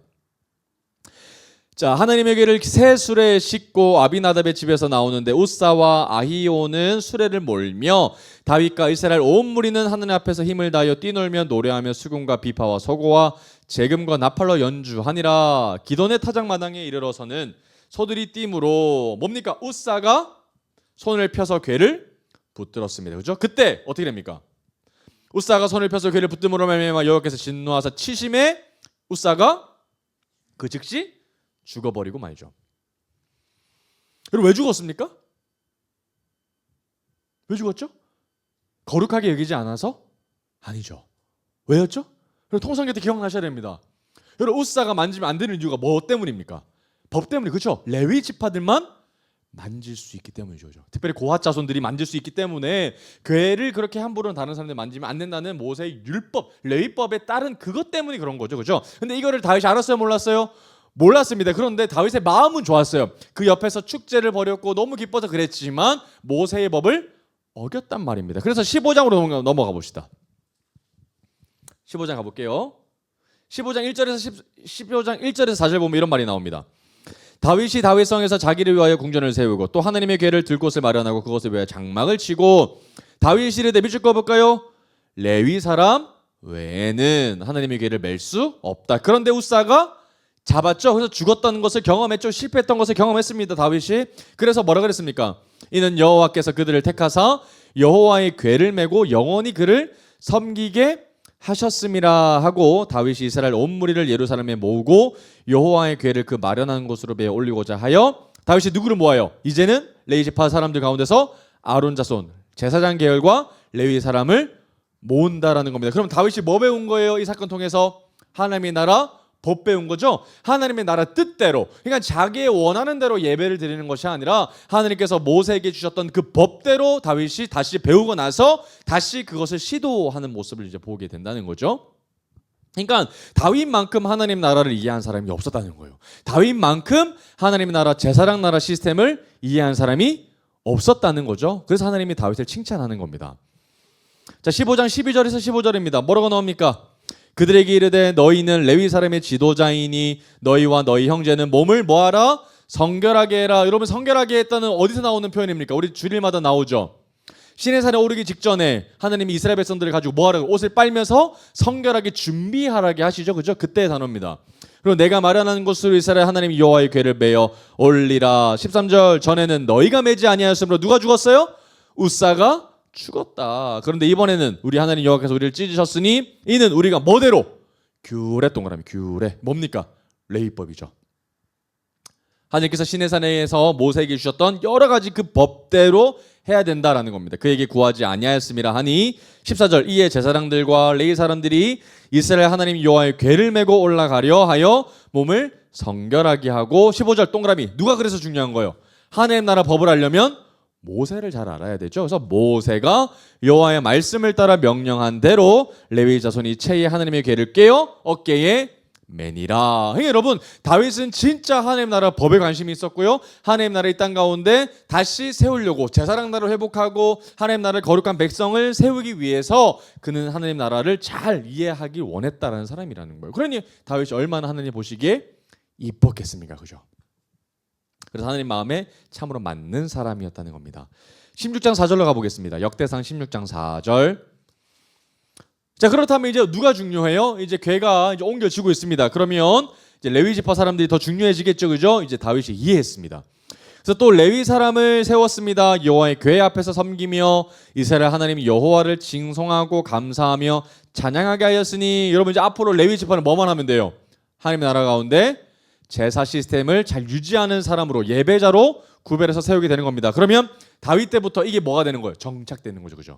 A: 자, 하나님의 궤를 새 수레에 싣고 아비나답의 집에서 나오는데 우사와 아히오는 수레를 몰며 다윗과 이스라엘 온 무리는 하나님 앞에서 힘을 다하여 뛰놀며 노래하며 수금과 비파와 소고와 재금과 나팔로 연주하니라. 기돈의 타작마당에 이르러서는 소들이 띠므로 뭡니까? 우사가 손을 펴서 궤를 붙들었습니다. 그죠? 그때 어떻게 됩니까? 우사가 손을 펴서 궤를 붙듦으로 말미암아 여호와께서 진노하사 치심에 우사가 그 즉시 죽어버리고 말죠. 여러분 왜 죽었습니까? 왜 죽었죠? 거룩하게 여기지 않아서? 아니죠. 왜였죠? 여러분 통성경 때 기억나셔야 됩니다. 여러분 우사가 만지면 안 되는 이유가 뭐 때문입니까? 법 때문에. 그렇죠? 레위 지파들만 만질 수 있기 때문이죠. 특별히 고핫 자손들이 만질 수 있기 때문에 궤를 그렇게 함부로 다른 사람들 만지면 안 된다는 모세의 율법, 레위법에 따른 그것 때문에 그런 거죠. 그렇죠? 근데 이거를 다윗이 알았어요, 몰랐어요? 몰랐습니다. 그런데 다윗의 마음은 좋았어요. 그 옆에서 축제를 벌였고 너무 기뻐서 그랬지만 모세의 법을 어겼단 말입니다. 그래서 15장으로 넘어가 봅시다. 15장 가볼게요. 15장 1절에서 4절 보면 이런 말이 나옵니다. 다윗이 다윗성에서 자기를 위하여 궁전을 세우고 또 하나님의 궤를 들 곳을 마련하고 그것을 위하여 장막을 치고 다윗이 이르되 밑줄 그어볼까요? 레위 사람 외에는 하나님의 궤를 맬 수 없다. 그런데 우사가 잡았죠. 그래서 죽었다는 것을 경험했죠. 실패했던 것을 경험했습니다. 다윗이. 그래서 뭐라 그랬습니까? 이는 여호와께서 그들을 택하사 여호와의 궤를 메고 영원히 그를 섬기게 하셨음이라 하고 다윗이 이스라엘 온 무리를 예루살렘에 모으고 여호와의 궤를 그 마련한 곳으로 베어 올리고자 하여 다윗이 누구를 모아요? 이제는 레위 지파 사람들 가운데서 아론 자손 제사장 계열과 레위 사람을 모은다라는 겁니다. 그럼 다윗이 뭐 배운 거예요? 이 사건 통해서 하나님의 나라 법 배운 거죠. 하나님의 나라 뜻대로, 그러니까 자기의 원하는 대로 예배를 드리는 것이 아니라 하나님께서 모세에게 주셨던 그 법대로 다윗이 다시 배우고 나서 다시 그것을 시도하는 모습을 이제 보게 된다는 거죠. 그러니까 다윗만큼 하나님 나라를 이해한 사람이 없었다는 거예요. 다윗만큼 하나님 나라 제사장 나라 시스템을 이해한 사람이 없었다는 거죠. 그래서 하나님이 다윗을 칭찬하는 겁니다. 자, 15장 12절에서 15절입니다. 뭐라고 나옵니까? 그들에게 이르되 너희는 레위 사람의 지도자이니 너희와 너희 형제는 몸을 뭐하라? 성결하게 해라. 여러분 성결하게 했다는 어디서 나오는 표현입니까? 우리 주일마다 나오죠. 시내산에 오르기 직전에 하나님이 이스라엘 백성들을 가지고 뭐하라고? 옷을 빨면서 성결하게 준비하라게 하시죠. 그죠? 그때의 단어입니다. 그리고 내가 마련한 곳으로 이스라엘 하나님 여호와의 궤를 메어 올리라. 13절 전에는 너희가 매지 아니하였으므로 누가 죽었어요? 우사가 죽었다. 그런데 이번에는 우리 하나님 여호와께서 우리를 찢으셨으니 이는 우리가 뭐대로? 규례 동그라미 규례. 뭡니까? 레위법이죠. 하나님께서 시내산에서 모세에게 주셨던 여러 가지 그 법대로 해야 된다라는 겁니다. 그에게 구하지 아니하였음이라 하니 14절 이에 제사장들과 레위 사람들이 이스라엘 하나님 여호와의 궤를 메고 올라가려 하여 몸을 성결하게 하고 15절 동그라미 누가 그래서 중요한 거예요? 하나님 나라 법을 알려면 모세를 잘 알아야 되죠. 그래서 모세가 여호와의 말씀을 따라 명령한 대로 레위 자손이 채에 하나님의 궤를 깨어 어깨에 매니라. 여러분 다윗은 진짜 하나님 나라 법에 관심이 있었고요. 하나님 나라 이 땅 가운데 다시 세우려고 제사장 나라를 회복하고 하나님 나라를 거룩한 백성을 세우기 위해서 그는 하나님 나라를 잘 이해하기 원했다라는 사람이라는 거예요. 그러니 다윗이 얼마나 하나님 보시기에 이뻤겠습니까? 그죠? 그래서 하나님 마음에 참으로 맞는 사람이었다는 겁니다. 16장 4절로 가보겠습니다. 역대상 16장 4절. 자, 그렇다면 이제 누가 중요해요? 이제 괴가 이제 옮겨지고 있습니다. 그러면 이제 레위 지파 사람들이 더 중요해지겠죠, 그죠? 이제 다윗이 이해했습니다. 그래서 또 레위 사람을 세웠습니다. 여호와의 궤 앞에서 섬기며 이스라엘 하나님 여호와를 징송하고 감사하며 찬양하게 하였으니, 여러분 이제 앞으로 레위 지파는 뭐만 하면 돼요? 하나님의 나라 가운데 제사 시스템을 잘 유지하는 사람으로, 예배자로 구별해서 세우게 되는 겁니다. 그러면 다윗 때부터 이게 뭐가 되는 거예요? 정착되는 거죠, 그죠?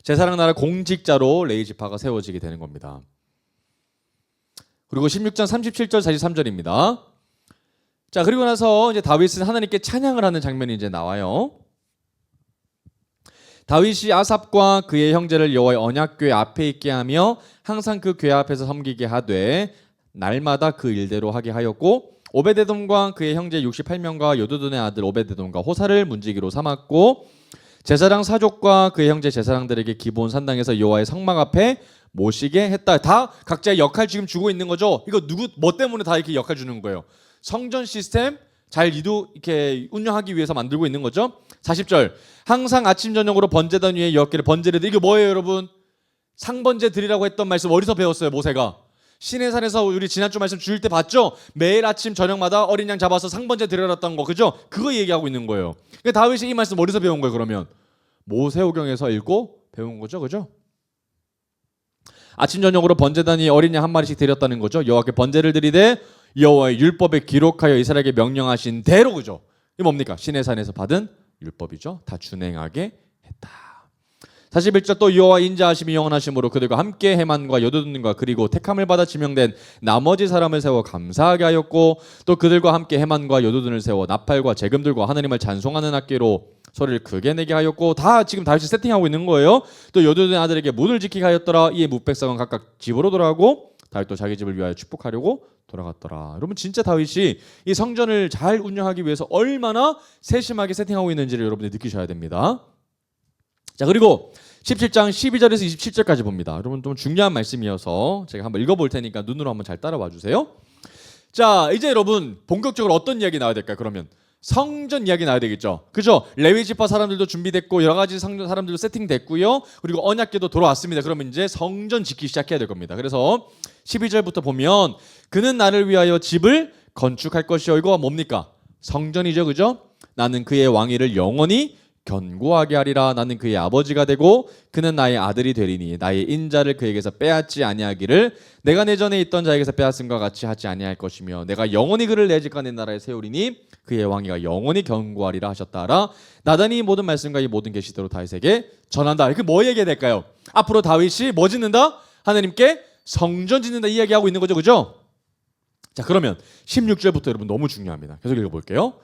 A: 제사장 나라 공직자로 레위 지파가 세워지게 되는 겁니다. 그리고 16장 37절 43절입니다. 자, 그리고 나서 이제 다윗은 하나님께 찬양을 하는 장면이 이제 나와요. 다윗이 아삽과 그의 형제를 여호와의 언약궤 앞에 있게 하며 항상 그 궤 앞에서 섬기게 하되 날마다 그 일대로 하게 하였고, 오베데돔과 그의 형제 68명과 요두둔의 아들 오베데돔과 호사를 문지기로 삼았고, 제사장 사족과 그의 형제 제사장들에게 기브온 산당에서 여호와의 성막 앞에 모시게 했다. 다 각자의 역할 지금 주고 있는 거죠. 이거 누구 뭐 때문에 다 이렇게 역할 주는 거예요? 성전 시스템 잘 이렇게 운영하기 위해서 만들고 있는 거죠. 40절 항상 아침 저녁으로 번제단 위에 여호와께 번제를 드리. 이게 뭐예요, 여러분? 상번제 드리라고 했던 말씀 어디서 배웠어요, 모세가? 시내산에서 우리 지난주 말씀 주일 때 봤죠? 매일 아침 저녁마다 어린 양 잡아서 상번제 드려놨던 거, 그죠? 그거 얘기하고 있는 거예요. 그러니까 다윗이 이 말씀 어디서 배운 거예요, 그러면? 모세오경에서 읽고 배운 거죠, 그죠? 아침 저녁으로 번제단 위에 어린 양 한 마리씩 드렸다는 거죠. 여호와께 번제를 드리되 여호와의 율법에 기록하여 이스라엘에게 명령하신 대로, 그죠? 이게 뭡니까? 시내산에서 받은 율법이죠. 다 준행하게 했다. 41절 또 여호와 인자하심이 영원하심으로 그들과 함께 헤만과 여두둔과 그리고 택함을 받아 지명된 나머지 사람을 세워 감사하게 하였고, 또 그들과 함께 헤만과 여두둔을 세워 나팔과 재금들과 하나님을 찬송하는 악기로 소리를 크게 내게 하였고, 다 지금 다윗이 세팅하고 있는 거예요. 또 여두둔의 아들에게 문을 지키게 하였더라. 이에 뭇백성은 각각 집으로 돌아가고 다윗도 자기 집을 위하여 축복하려고 돌아갔더라. 여러분 진짜 다윗이 이 성전을 잘 운영하기 위해서 얼마나 세심하게 세팅하고 있는지를 여러분들이 느끼셔야 됩니다. 자, 그리고 17장 12절에서 27절까지 봅니다. 여러분 좀 중요한 말씀이어서 제가 한번 읽어볼 테니까 눈으로 한번 잘 따라와 주세요. 자, 이제 여러분 본격적으로 어떤 이야기 나와야 될까요? 그러면 성전 이야기 나와야 되겠죠. 그죠? 레위 지파 사람들도 준비됐고 여러 가지 성전 사람들도 세팅됐고요. 그리고 언약궤도 돌아왔습니다. 그러면 이제 성전 짓기 시작해야 될 겁니다. 그래서 12절부터 보면 그는 나를 위하여 집을 건축할 것이요. 이거 뭡니까? 성전이죠. 그죠? 나는 그의 왕위를 영원히 견고하게 하리라. 나는 그의 아버지가 되고 그는 나의 아들이 되리니 나의 인자를 그에게서 빼앗지 아니하기를 내가 내전에 있던 자에게서 빼앗음과 같이 하지 아니할 것이며 내가 영원히 그를 내 집과 내 나라에 세우리니 그의 왕위가 영원히 견고하리라 하셨다라. 나단이 이 모든 말씀과 이 모든 계시대로 다윗에게 전한다. 이렇게 뭐 얘기해야 될까요? 앞으로 다윗이 뭐 짓는다? 하나님께 성전 짓는다 이야기하고 있는 거죠. 그죠? 자, 그러면 16절부터 여러분 너무 중요합니다. 계속 읽어볼게요.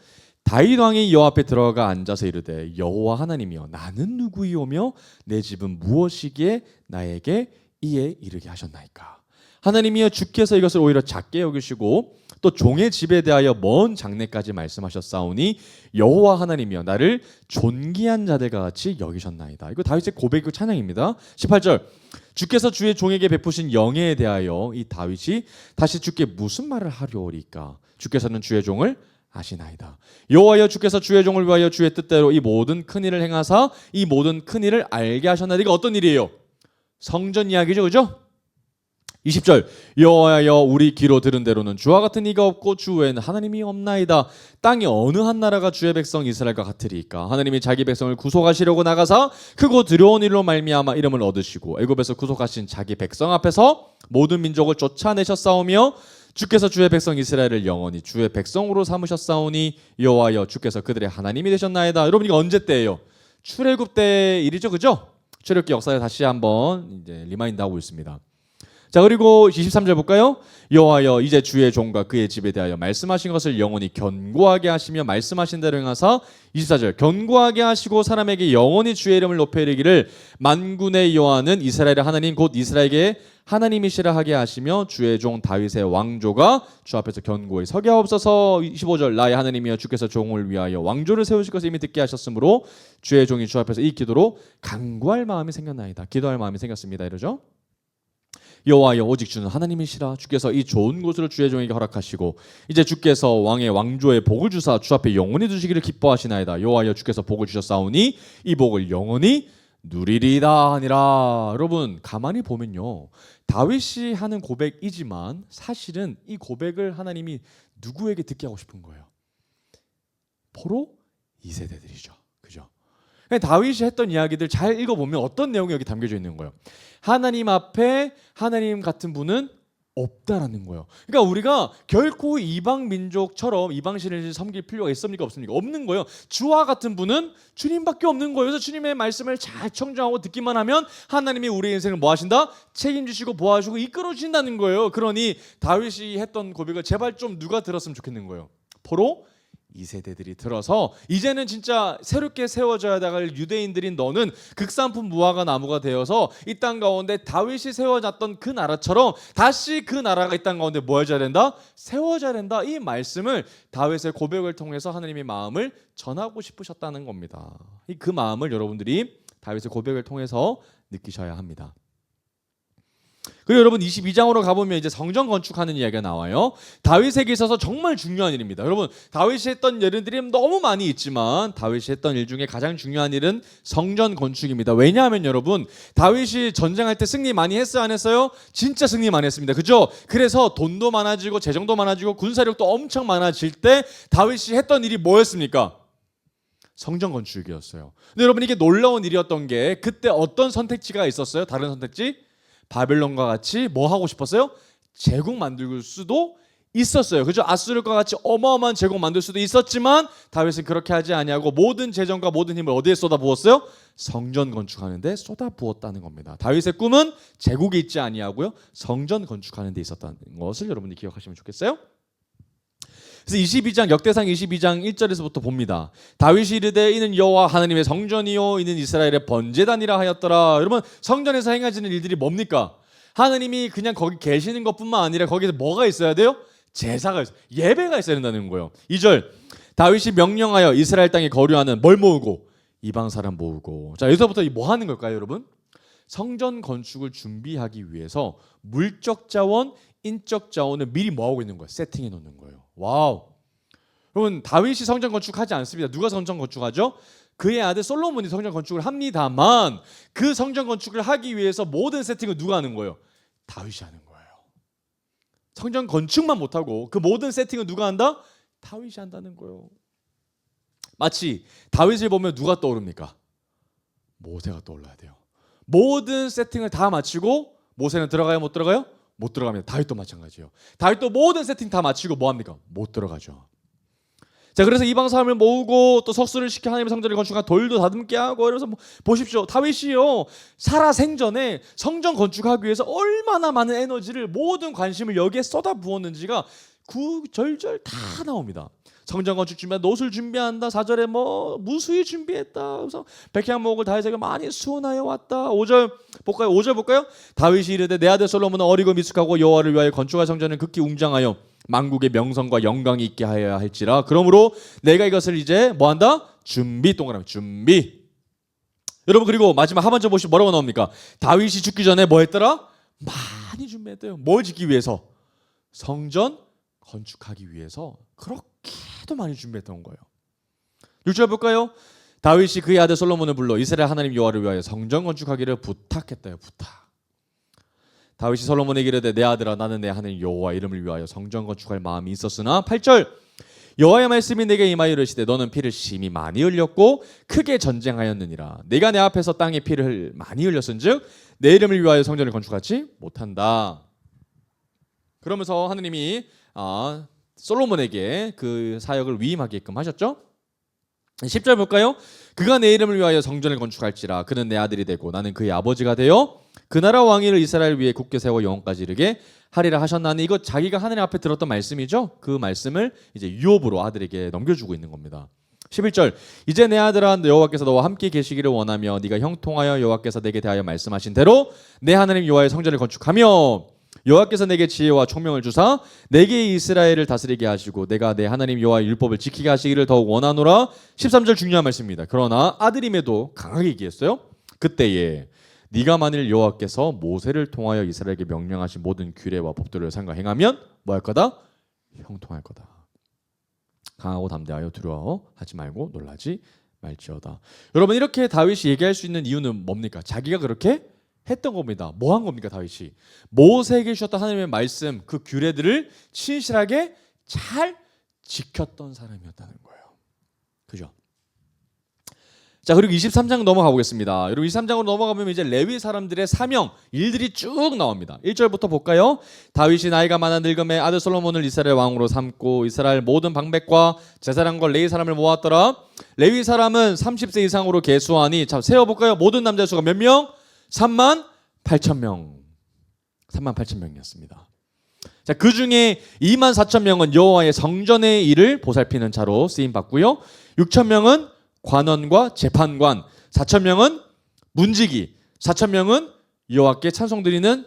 A: 다윗 왕이 여호와 앞에 들어가 앉아서 이르되 여호와 하나님이여 나는 누구이오며 내 집은 무엇이기에 나에게 이에 이르게 하셨나이까. 하나님이여 주께서 이것을 오히려 작게 여기시고 또 종의 집에 대하여 먼 장래까지 말씀하셨사오니 여호와 하나님이여 나를 존귀한 자들과 같이 여기셨나이다. 이거 다윗의 고백이고 찬양입니다. 18절 주께서 주의 종에게 베푸신 영예에 대하여 이 다윗이 다시 주께 무슨 말을 하려오리까. 주께서는 주의 종을 아시나이다. 여호와여 주께서 주의 종을 위하여 주의 뜻대로 이 모든 큰 일을 행하사 이 모든 큰 일을 알게 하셨나이다. 이거 어떤 일이에요? 성전 이야기죠. 그죠? 20절 여호와여 우리 귀로 들은 대로는 주와 같은 이가 없고 주 외에는 하나님이 없나이다. 땅이 어느 한 나라가 주의 백성 이스라엘과 같으리까. 하나님이 자기 백성을 구속하시려고 나가사 크고 두려운 일로 말미암아 이름을 얻으시고 애굽에서 구속하신 자기 백성 앞에서 모든 민족을 쫓아내셨사오며 주께서 주의 백성 이스라엘을 영원히 주의 백성으로 삼으셨사오니 여호와여 주께서 그들의 하나님이 되셨나이다. 여러분 이거 언제 때예요? 출애굽 때 일이죠. 그죠? 출애굽기 역사에 다시 한번 이제 리마인드하고 있습니다. 자, 그리고 23절 볼까요? 여호와여 이제 주의 종과 그의 집에 대하여 말씀하신 것을 영원히 견고하게 하시며 말씀하신 대로 행하사 24절 견고하게 하시고 사람에게 영원히 주의 이름을 높여 이르기를 만군의 여호와는 이스라엘의 하나님 곧 이스라엘에게 하나님이시라 하게 하시며 주의 종 다윗의 왕조가 주 앞에서 견고히 서게 하옵소서. 25절 나의 하나님이여 주께서 종을 위하여 왕조를 세우실 것을 이미 듣게 하셨으므로 주의 종이 주 앞에서 이 기도로 간구할 마음이 생겼나이다. 기도할 마음이 생겼습니다. 이러죠. 여호와여 오직 주는 하나님이시라. 주께서 이 좋은 곳을 주의 종에게 허락하시고 이제 주께서 왕의 왕조의 복을 주사 주 앞에 영원히 두시기를 기뻐하시나이다. 여호와여 주께서 복을 주셨사오니 이 복을 영원히 누리리다 하니라. 여러분 가만히 보면요, 다윗이 하는 고백이지만 사실은 이 고백을 하나님이 누구에게 듣게 하고 싶은 거예요? 바로 2세대들이죠. 그죠? 다윗이 했던 이야기들 잘 읽어보면 어떤 내용이 여기 담겨져 있는 거예요? 하나님 앞에 하나님 같은 분은 없다라는 거예요. 그러니까 우리가 결코 이방 민족처럼 이방 신을 섬길 필요가 있습니까? 없습니까? 없는 거예요. 주와 같은 분은 주님밖에 없는 거예요. 그래서 주님의 말씀을 잘 청정하고 듣기만 하면 하나님이 우리의 인생을 뭐 하신다? 책임지시고 보아주시고 이끌어 주신다는 거예요. 그러니 다윗이 했던 고백을 제발 좀 누가 들었으면 좋겠는 거예요. 바로 2세대들이 들어서 이제는 진짜 새롭게 세워져야 될 유대인들인 너는 극산품 무화과 나무가 되어서 이 땅 가운데 다윗이 세워졌던 그 나라처럼 다시 그 나라가 이 땅 가운데 뭐 해줘야 된다? 세워져야 된다. 이 말씀을 다윗의 고백을 통해서 하나님의 마음을 전하고 싶으셨다는 겁니다. 그 마음을 여러분들이 다윗의 고백을 통해서 느끼셔야 합니다. 그리고 여러분 22장으로 가보면 이제 성전 건축하는 이야기가 나와요. 다윗에게 있어서 정말 중요한 일입니다. 여러분 다윗이 했던 일들이 너무 많이 있지만 다윗이 했던 일 중에 가장 중요한 일은 성전 건축입니다. 왜냐하면 여러분 다윗이 전쟁할 때 승리 많이 했어요, 안 했어요? 진짜 승리 많이 했습니다. 그죠? 그래서 돈도 많아지고 재정도 많아지고 군사력도 엄청 많아질 때 다윗이 했던 일이 뭐였습니까? 성전 건축이었어요. 근데 여러분 이게 놀라운 일이었던 게 그때 어떤 선택지가 있었어요? 다른 선택지? 바벨론과 같이 뭐 하고 싶었어요? 제국 만들 수도 있었어요. 그죠? 아수르과 같이 어마어마한 제국 만들 수도 있었지만 다윗은 그렇게 하지 아니하고 모든 재정과 모든 힘을 어디에 쏟아부었어요? 성전 건축하는 데 쏟아부었다는 겁니다. 다윗의 꿈은 제국이 있지 아니하고요, 성전 건축하는 데 있었다는 것을 여러분이 기억하시면 좋겠어요. 그래서 22장 역대상 22장 1절에서부터 봅니다. 다윗이 이르되 이는 여호와 하나님의 성전이요 이는 이스라엘의 번제단이라 하였더라. 여러분 성전에서 행하시는 일들이 뭡니까? 하나님이 그냥 거기 계시는 것뿐만 아니라 거기서 뭐가 있어야 돼요? 제사가 있어요. 예배가 있어야 된다는 거예요. 2절 다윗이 명령하여 이스라엘 땅에 거류하는 뭘 모으고? 이방 사람 모으고. 자 여기서부터 뭐 하는 걸까요 여러분? 성전 건축을 준비하기 위해서 물적 자원, 인적 자원을 미리 뭐하고 있는 거예요? 세팅해 놓는 거예요. 와우. 여러분 다윗이 성전 건축하지 않습니다. 누가 성전 건축하죠? 그의 아들 솔로몬이 성전 건축을 합니다만 그 성전 건축을 하기 위해서 모든 세팅을 누가 하는 거예요? 다윗이 하는 거예요. 성전 건축만 못하고 그 모든 세팅을 누가 한다? 다윗이 한다는 거예요. 마치 다윗을 보면 누가 떠오릅니까? 모세가 떠올라야 돼요. 모든 세팅을 다 마치고 모세는 들어가요? 못 들어가요? 못 들어갑니다. 다윗도 마찬가지예요. 다윗도 모든 세팅 다 마치고 뭐 합니까? 못 들어가죠. 자 그래서 이방 사람을 모으고 또 석수를 시켜 하나님의 성전을 건축한 돌도 다듬게 하고 이러면서 보십시오. 다윗이요 살아 생전에 성전 건축하기 위해서 얼마나 많은 에너지를 모든 관심을 여기에 쏟아부었는지가 구절절 다 나옵니다. 성전 건축 준비한다, 옷을 준비한다, 4절에 뭐 무수히 준비했다. 그래서 백향목을 다윗에게 많이 수원하여 왔다. 5절 볼까요? 5절 볼까요? 다윗이 이르되 내 아들 솔로몬은 어리고 미숙하고 여호와를 위하여 건축할 성전을 극히 웅장하여 만국의 명성과 영광이 있게 하여야 할지라. 그러므로 내가 이것을 이제 뭐한다? 준비. 동그라미 준비. 여러분 그리고 마지막 하반절 보시면 뭐라고 나옵니까? 다윗이 죽기 전에 뭐 했더라? 많이 준비했대요. 뭘 짓기 위해서? 성전 건축하기 위해서 그렇게도 많이 준비했던 거예요. 6절 볼까요? 다윗이 그의 아들 솔로몬을 불러 이스라엘 하나님 여호와를 위하여 성전 건축하기를 부탁했다요. 부탁. 다윗이 솔로몬에게 이르되 내 아들아 나는 내 하나님 여호와 이름을 위하여 성전 건축할 마음이 있었으나 8절 여호와의 말씀이 내게 임하여 이르시되 너는 피를 심히 많이 흘렸고 크게 전쟁하였느니라. 내가 내 앞에서 땅에 피를 많이 흘렸은즉 내 이름을 위하여 성전을 건축하지 못한다. 그러면서 하느님이 솔로몬에게 그 사역을 위임하게끔 하셨죠. 10절 볼까요? 그가 내 이름을 위하여 성전을 건축할지라. 그는 내 아들이 되고 나는 그의 아버지가 되어 그 나라 왕위를 이스라엘 위에 굳게 세워 영원까지 이르게 하리라 하셨나니. 이거 자기가 하느님 앞에 들었던 말씀이죠. 그 말씀을 이제 유업으로 아들에게 넘겨주고 있는 겁니다. 11절 이제 내 아들아 여호와께서 너와 함께 계시기를 원하며 네가 형통하여 여호와께서 내게 대하여 말씀하신 대로 내 하나님 여호와의 성전을 건축하며 여호와께서 내게 지혜와 총명을 주사 내게 이스라엘을 다스리게 하시고 내가 내 하나님 여호와의 율법을 지키게 하시기를 더욱 원하노라. 13절 중요한 말씀입니다. 그러나 아들임에도 강하게 얘기했어요. 그때에 네가 만일 여호와께서 모세를 통하여 이스라엘에게 명령하신 모든 규례와 법도를 삼가 행하면 뭐 할 거다? 형통할 거다. 강하고 담대하여 두려워하지 말고 놀라지 말지어다. 여러분 이렇게 다윗이 얘기할 수 있는 이유는 뭡니까? 자기가 그렇게 했던 겁니다. 뭐 한 겁니까? 다윗이 모세에게 주셨던 하나님의 말씀 그 규례들을 신실하게 잘 지켰던 사람이었다는 거예요. 그죠? 자, 그리고 23장 넘어가 보겠습니다. 여러분 23장으로 넘어가면 이제 레위 사람들의 사명, 일들이 쭉 나옵니다. 1절부터 볼까요? 다윗이 나이가 많아 늙음에 아들 솔로몬을 이스라엘 왕으로 삼고 이스라엘 모든 방백과 제사장과 레위 사람을 모았더라. 레위 사람은 30세 이상으로 계수하니 자, 세어볼까요? 모든 남자 수가 몇 명? 3만 8천 명. 3만 8천 명이었습니다. 자, 그 중에 2만 4천 명은 여호와의 성전의 일을 보살피는 자로 쓰임 받고요. 6천 명은 관원과 재판관, 4천 명은 문지기, 4천 명은 여호와께 찬송 드리는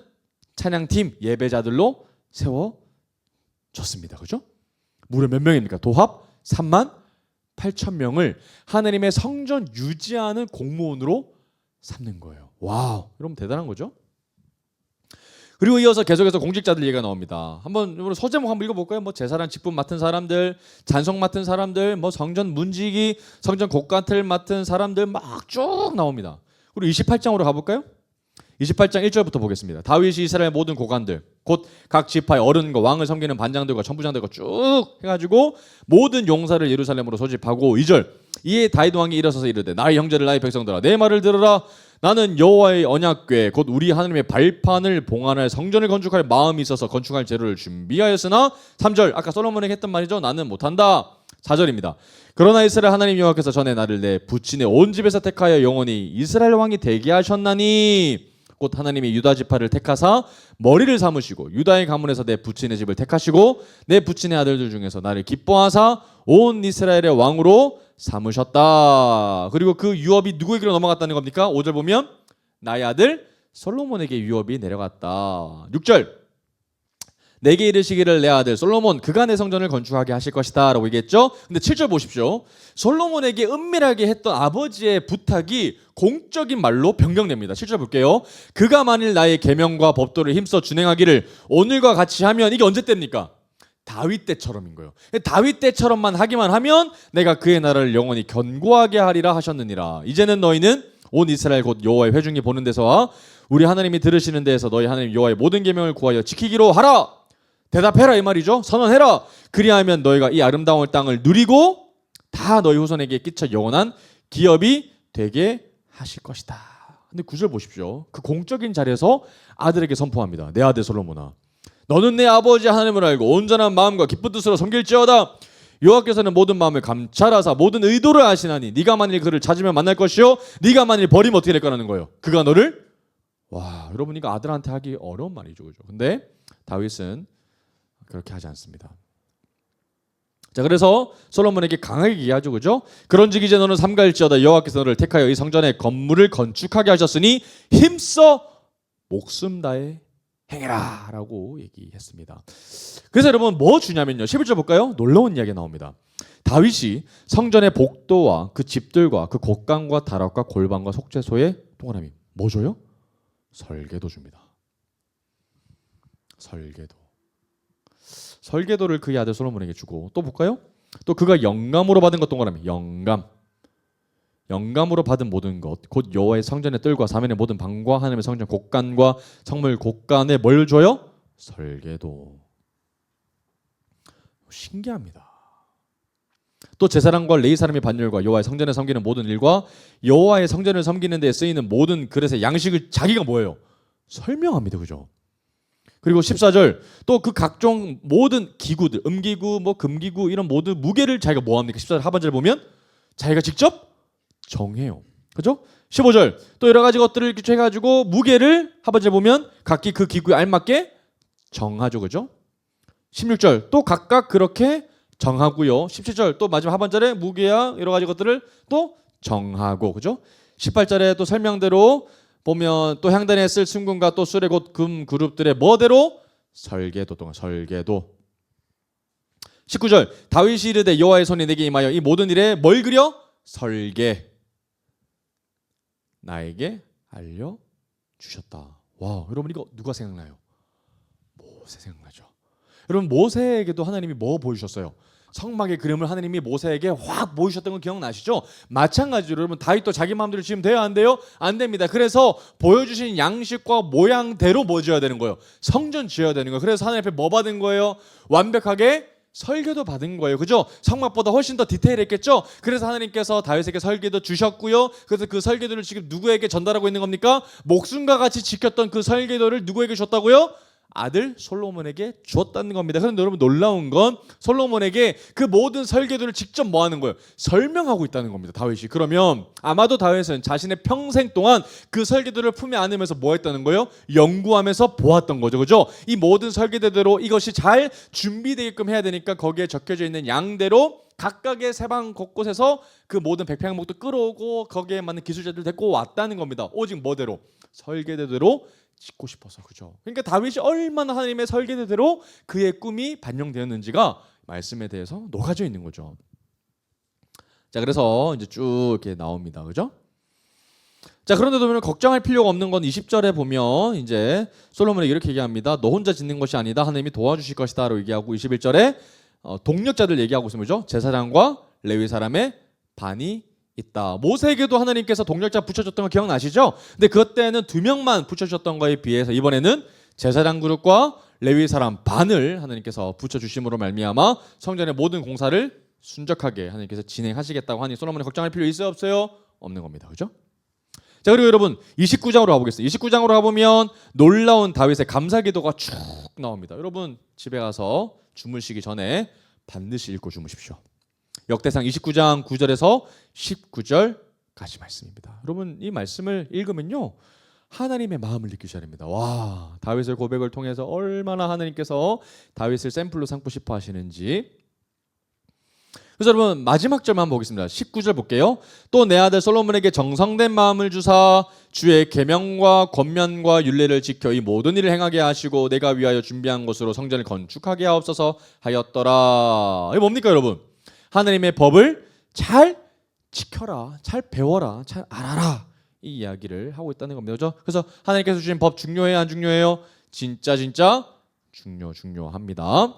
A: 찬양팀 예배자들로 세워졌습니다. 그죠? 무려 몇 명입니까? 도합 3만 8천 명을 하나님의 성전 유지하는 공무원으로 삼는 거예요. 와우, 여러분 대단한 거죠? 그리고 이어서 계속해서 공직자들 얘기가 나옵니다. 한번 서제목 한번 읽어볼까요? 뭐 제사랑 직분 맡은 사람들, 잔송 맡은 사람들, 뭐 성전 문지기, 성전 곡간틀 맡은 사람들 막 쭉 나옵니다. 그리고 28장으로 가볼까요? 28장 1절부터 보겠습니다. 다윗이 이스라엘 모든 고관들, 곧 각 지파의 어른과 왕을 섬기는 반장들과 천부장들과 쭉 해가지고 모든 용사를 예루살렘으로 소집하고 2절 이에 다윗 왕이 일어서서 이르되 나의 형제들 나의 백성들아 내 말을 들으라. 나는 여호와의 언약궤 곧 우리 하나님의 발판을 봉안할 성전을 건축할 마음이 있어서 건축할 재료를 준비하였으나 3절 아까 솔로몬에게 했던 말이죠. 나는 못한다. 4절입니다. 그러나 이스라엘 하나님 여호와께서 전에 나를 내 부친의 온 집에서 택하여 영원히 이스라엘 왕이 되게 하셨나니 곧 하나님이 유다 지파를 택하사 머리를 삼으시고 유다의 가문에서 내 부친의 집을 택하시고 내 부친의 아들들 중에서 나를 기뻐하사 온 이스라엘의 왕으로 삼으셨다. 그리고 그 유업이 누구에게로 넘어갔다는 겁니까? 5절 보면 나의 아들 솔로몬에게 유업이 내려갔다. 6절 내게 이르시기를 내 아들 솔로몬 그가 내 성전을 건축하게 하실 것이다 라고 얘기했죠. 근데 7절 보십시오. 솔로몬에게 은밀하게 했던 아버지의 부탁이 공적인 말로 변경됩니다. 7절 볼게요. 그가 만일 나의 계명과 법도를 힘써 준행하기를 오늘과 같이 하면 이게 언제 때입니까? 다윗 때처럼인 거예요. 다윗 때처럼만 하기만 하면 내가 그의 나라를 영원히 견고하게 하리라 하셨느니라. 이제는 너희는 온 이스라엘 곧 여호와의 회중이 보는 데서와 우리 하나님이 들으시는 데에서 너희 하나님 여호와의 모든 계명을 구하여 지키기로 하라. 대답해라 이 말이죠. 선언해라. 그리하면 너희가 이 아름다운 땅을 누리고 다 너희 후손에게 끼쳐 영원한 기업이 되게 하실 것이다. 근데 9절 보십시오. 그 공적인 자리에서 아들에게 선포합니다. 내 아들 솔로몬아 너는 내 아버지 하나님을 알고 온전한 마음과 기쁜 뜻으로 섬길지어다. 여호와께서는 모든 마음을 감찰하사 모든 의도를 아시나니 네가 만일 그를 찾으면 만날 것이요 네가 만일 버리면 어떻게 될 거라는 거예요. 그가 너를 여러분 이거 아들한테 하기 어려운 말이죠. 그죠? 근데 다윗은 그렇게 하지 않습니다. 자, 그래서 솔로몬에게 강하게 얘기하죠. 그죠? 그런즉 이제 너는 삼가일지어다 여호와께서 너를 택하여 이 성전의 건물을 건축하게 하셨으니 힘써 목숨 다해 행해라 라고 얘기했습니다. 그래서 여러분 뭐 주냐면요. 11절 볼까요? 놀라운 이야기가 나옵니다. 다윗이 성전의 복도와 그 집들과 그 곡간과 다락과 골방과 속죄소의 동그라미 뭐 줘요? 설계도 줍니다. 설계도를 그의 아들 솔로몬에게 주고 또 볼까요? 또 그가 영감으로 받은 것 동그라미 영감으로 받은 모든 것 곧 여호와의 성전의 뜰과 사면의 모든 방과 하나님의 성전 곡간과 성물 곡간에 뭘 줘요? 설계도. 신기합니다. 또 제사장과 레위 사람의 반열과 여호와의 성전에 섬기는 모든 일과 여호와의 성전을 섬기는 데 쓰이는 모든 그릇의 양식을 자기가 뭐예요? 설명합니다. 그죠? 그리고 14절 또 그 각종 모든 기구들 음기구 뭐 금기구 이런 모든 무게를 자기가 뭐합니까? 14절 하반절 보면 자기가 직접 정해요. 그죠? 15절 또 여러 가지 것들을 이렇게 해가지고 무게를 하반절 보면 각기 그 기구에 알맞게 정하죠. 그죠? 16절 또 각각 그렇게 정하고요. 17절 또 마지막 하반절에 무게야 여러 가지 것들을 또 정하고 그죠? 18절에 또 설명대로 보면 또 향단에 쓸 순금과 또 수레 곧 금 그룹들의 뭐대로 설계도 동안 설계도. 19절 다윗이 이르되 여호와의 손이 내게 임하여 이 모든 일에 뭘 그려? 설계 나에게 알려 주셨다. 와, 여러분 이거 누가 생각나요? 모세 생각나죠. 여러분 모세에게도 하나님이 뭐 보여주셨어요? 성막의 그림을 하나님이 모세에게 확 보이셨던 거 기억나시죠? 마찬가지로 여러분 다윗도 자기 마음대로 지으면 돼요? 안 돼요? 안 됩니다. 그래서 보여주신 양식과 모양대로 뭐 지어야 되는 거예요? 성전 지어야 되는 거예요. 그래서 하나님 앞에 뭐 받은 거예요? 완벽하게 설계도 받은 거예요. 그죠? 성막보다 훨씬 더 디테일했겠죠? 그래서 하나님께서 다윗에게 설계도 주셨고요. 그래서 그 설계도를 지금 누구에게 전달하고 있는 겁니까? 목숨과 같이 지켰던 그 설계도를 누구에게 줬다고요? 아들 솔로몬에게 주었다는 겁니다. 그런데 여러분 놀라운 건 솔로몬에게 그 모든 설계도를 직접 뭐 하는 거예요? 설명하고 있다는 겁니다. 다윗이. 그러면 아마도 다윗은 자신의 평생 동안 그 설계도를 품에 안으면서 뭐 했다는 거예요? 연구하면서 보았던 거죠. 그죠? 이 모든 설계도대로 이것이 잘 준비되게끔 해야 되니까 거기에 적혀져 있는 양대로 각각의 세방 곳곳에서 그 모든 백향목도 끌어오고 거기에 맞는 기술자들 데리고 왔다는 겁니다. 오직 뭐대로? 설계도대로 짓고 싶어서. 그죠? 그러니까 다윗이 얼마나 하나님의 설계대로 그의 꿈이 반영되었는지가 말씀에 대해서 녹아져 있는 거죠. 자, 그래서 이제 쭉 이렇게 나옵니다. 그죠? 자, 그런데도 보면 걱정할 필요가 없는 건 20절에 보면 이제 솔로몬이 이렇게 얘기합니다. 너 혼자 짓는 것이 아니다. 하나님이 도와주실 것이다라고 얘기하고 21절에 동력자들 얘기하고 있으면 죠 제사장과 레위 사람의 반이 있다. 모세에게도 하나님께서 동력자 붙여줬던 거 기억나시죠? 근데 그때는 2명만 붙여주셨던 거에 비해서 이번에는 제사장 그룹과 레위 사람 반을 하나님께서 붙여주심으로 말미암아 성전의 모든 공사를 순적하게 하나님께서 진행하시겠다고 하니 솔로몬이 걱정할 필요 있어요? 없어요? 없는 겁니다. 그죠? 자, 그리고 여러분 29장으로 가보겠습니다. 29장으로 가보면 놀라운 다윗의 감사기도가 쭉 나옵니다. 여러분 집에 가서 주무시기 전에 반드시 읽고 주무십시오. 역대상 29장 9절에서 19절까지 말씀입니다. 여러분 이 말씀을 읽으면요 하나님의 마음을 느끼셔야 됩니다. 와, 다윗의 고백을 통해서 얼마나 하나님께서 다윗을 샘플로 삼고 싶어 하시는지. 그래서 여러분 마지막 절만 보겠습니다. 19절 볼게요. 또 내 아들 솔로몬에게 정성된 마음을 주사 주의 계명과 권면과 율례를 지켜 이 모든 일을 행하게 하시고 내가 위하여 준비한 곳으로 성전을 건축하게 하옵소서 하였더라. 이게 뭡니까 여러분? 하나님의 법을 잘 지켜라, 잘 배워라, 잘 알아라 이 이야기를 하고 있다는 겁니다. 그렇죠? 그래서 하나님께서 주신 법 중요해요, 안 중요해요? 진짜 중요합니다.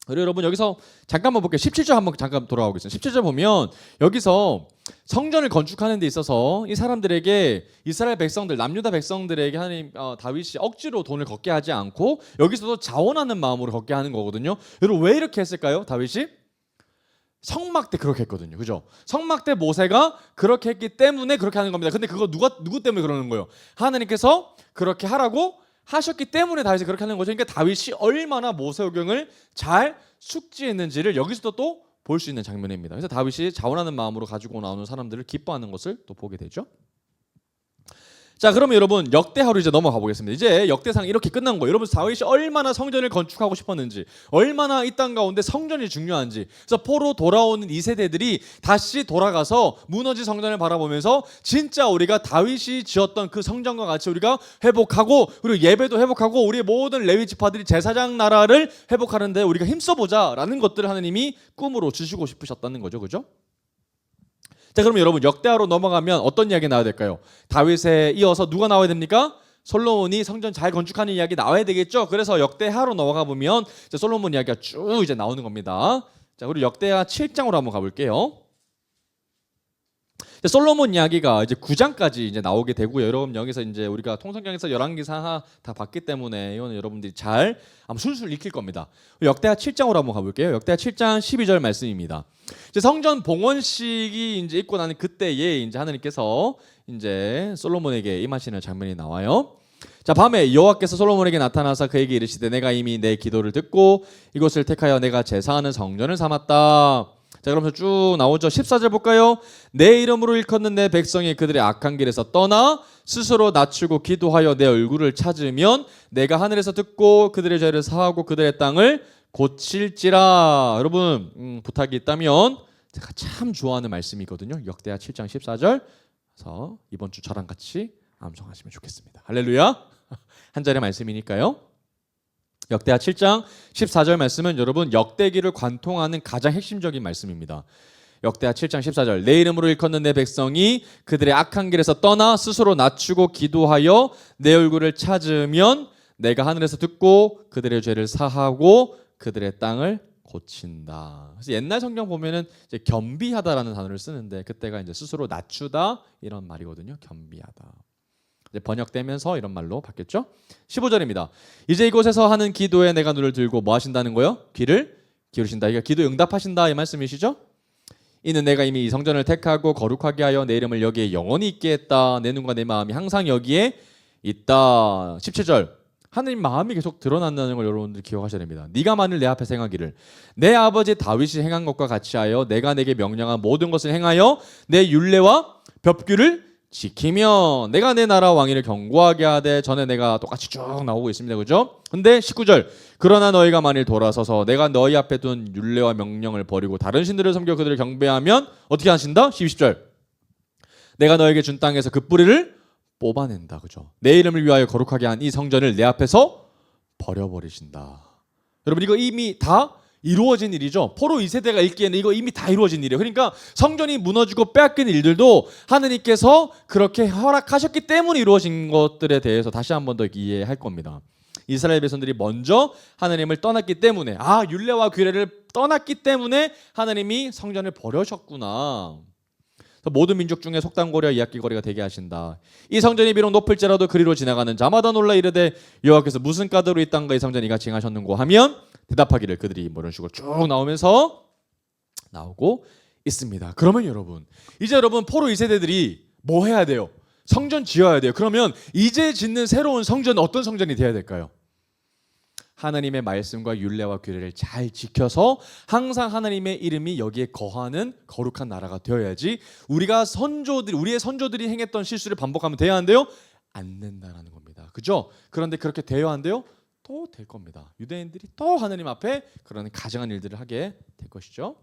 A: 그리고 여러분 여기서 잠깐만 볼게요. 17절 한번 잠깐 돌아오겠습니다. 17절 보면 여기서 성전을 건축하는 데 있어서 이 사람들에게 이스라엘 백성들, 남유다 백성들에게 하나님 다윗이 억지로 돈을 걷게 하지 않고 여기서도 자원하는 마음으로 걷게 하는 거거든요. 여러분 왜 이렇게 했을까요? 다윗이? 성막 때 그렇게 했거든요. 그죠? 성막 때 모세가 그렇게 했기 때문에 그렇게 하는 겁니다. 근데 그거 누구 때문에 그러는 거예요? 하나님께서 그렇게 하라고 하셨기 때문에 다윗이 그렇게 하는 거죠. 그러니까 다윗이 얼마나 모세오경을 잘 숙지했는지를 여기서도 또 볼 수 있는 장면입니다. 그래서 다윗이 자원하는 마음으로 가지고 나오는 사람들을 기뻐하는 것을 또 보게 되죠. 자, 그러면 여러분 역대하로 이제 넘어가 보겠습니다. 이제 역대상 이렇게 끝난 거예요. 여러분 다윗이 얼마나 성전을 건축하고 싶었는지, 얼마나 이 땅 가운데 성전이 중요한지. 그래서 포로 돌아오는 이 세대들이 다시 돌아가서 무너진 성전을 바라보면서 진짜 우리가 다윗이 지었던 그 성전과 같이 우리가 회복하고 그리고 예배도 회복하고 우리의 모든 레위 지파들이 제사장 나라를 회복하는데 우리가 힘써보자라는 것들을 하나님이 꿈으로 주시고 싶으셨다는 거죠. 그죠? 자, 그러면 여러분 역대하로 넘어가면 어떤 이야기 나와야 될까요? 다윗에 이어서 누가 나와야 됩니까? 솔로몬이 성전 잘 건축하는 이야기 나와야 되겠죠. 그래서 역대하로 넘어가 보면 이제 솔로몬 이야기가 쭉 이제 나오는 겁니다. 자, 그리고 역대하 7장으로 한번 가볼게요. 솔로몬 이야기가 이제 9장까지 이제 나오게 되고요. 여러분 여기서 이제 우리가 통성경에서 열왕기상 다 봤기 때문에 이거는 여러분들이 잘 아마 술술 익힐 겁니다. 역대하 7장으로 한번 가볼게요. 역대하 7장 12절 말씀입니다. 이제 성전 봉헌식이 이제 있고 나는 그때에 이제 하나님께서 이제 솔로몬에게 임하시는 장면이 나와요. 자, 밤에 여호와께서 솔로몬에게 나타나서 그에게 이르시되 내가 이미 내 기도를 듣고 이곳을 택하여 내가 제사하는 성전을 삼았다. 자, 그러면서 쭉 나오죠. 14절 볼까요? 내 이름으로 일컫는 내 백성이 그들의 악한 길에서 떠나 스스로 낮추고 기도하여 내 얼굴을 찾으면 내가 하늘에서 듣고 그들의 죄를 사하고 그들의 땅을 고칠지라. 여러분 부탁이 있다면 제가 참 좋아하는 말씀이거든요. 역대하 7장 14절. 그래서 이번 주 저랑 같이 암송하시면 좋겠습니다. 할렐루야. 한 절의 말씀이니까요. 역대하 7장 14절 말씀은 여러분 역대기를 관통하는 가장 핵심적인 말씀입니다. 역대하 7장 14절 내 이름으로 일컫는 내 백성이 그들의 악한 길에서 떠나 스스로 낮추고 기도하여 내 얼굴을 찾으면 내가 하늘에서 듣고 그들의 죄를 사하고 그들의 땅을 고친다. 그래서 옛날 성경 보면은 이제 겸비하다라는 단어를 쓰는데 그때가 이제 스스로 낮추다 이런 말이거든요. 겸비하다. 이제 번역되면서 이런 말로 바뀌었죠. 15절입니다. 이제 이곳에서 하는 기도에 내가 눈을 들고 뭐 하신다는 거요? 귀를 기울이신다. 이게 기도 응답하신다 이 말씀이시죠? 이는 내가 이미 이 성전을 택하고 거룩하게 하여 내 이름을 여기에 영원히 있게 했다. 내 눈과 내 마음이 항상 여기에 있다. 17절. 하나님 마음이 계속 드러난다는 걸 여러분들 기억하셔야 됩니다. 네가 만일 내 앞에서 행하기를 내 아버지 다윗이 행한 것과 같이 하여 내가 내게 명령한 모든 것을 행하여 내 율례와 법규를 지키면 내가 내 나라 왕위를 견고하게 하되 전에 내가 똑같이 쭉 나오고 있습니다. 그죠? 근데 19절 그러나 너희가 만일 돌아서서 내가 너희 앞에 둔 율례와 명령을 버리고 다른 신들을 섬겨 그들을 경배하면 어떻게 하신다? 20절 내가 너에게 준 땅에서 그 뿌리를 뽑아낸다. 그죠? 내 이름을 위하여 거룩하게 한 이 성전을 내 앞에서 버려버리신다. 여러분 이거 이미 다 이루어진 일이죠. 포로 2세대가 읽기에는 이거 이미 다 이루어진 일이에요. 그러니까 성전이 무너지고 빼앗긴 일들도 하느님께서 그렇게 허락하셨기 때문에 이루어진 것들에 대해서 다시 한 번 더 이해할 겁니다. 이스라엘 백성들이 먼저 하나님을 떠났기 때문에 율례와 규례를 떠났기 때문에 하나님이 성전을 버려셨구나. 모든 민족 중에 속담고려 이야기거리가 되게 하신다. 이 성전이 비록 높을지라도 그리로 지나가는 자마다 놀라 이르되 여호와께서 무슨 까닭으로 이 땅과 이 성전이 이같이 행하셨는고 하면 대답하기를 그들이 뭐 이런 식으로 쭉 나오고 있습니다. 그러면 여러분 이제 여러분 포로 2세대들이 뭐 해야 돼요? 성전 지어야 돼요. 그러면 이제 짓는 새로운 성전은 어떤 성전이 돼야 될까요? 하나님의 말씀과 율례와 규례를 잘 지켜서 항상 하나님의 이름이 여기에 거하는 거룩한 나라가 되어야지 우리의 선조들이 행했던 실수를 반복하면 돼야 한대요? 안 된다라는 겁니다. 그죠? 그런데 그렇게 되어야 한대요? 또 될 겁니다. 유대인들이 또 하나님 앞에 그런 가증한 일들을 하게 될 것이죠.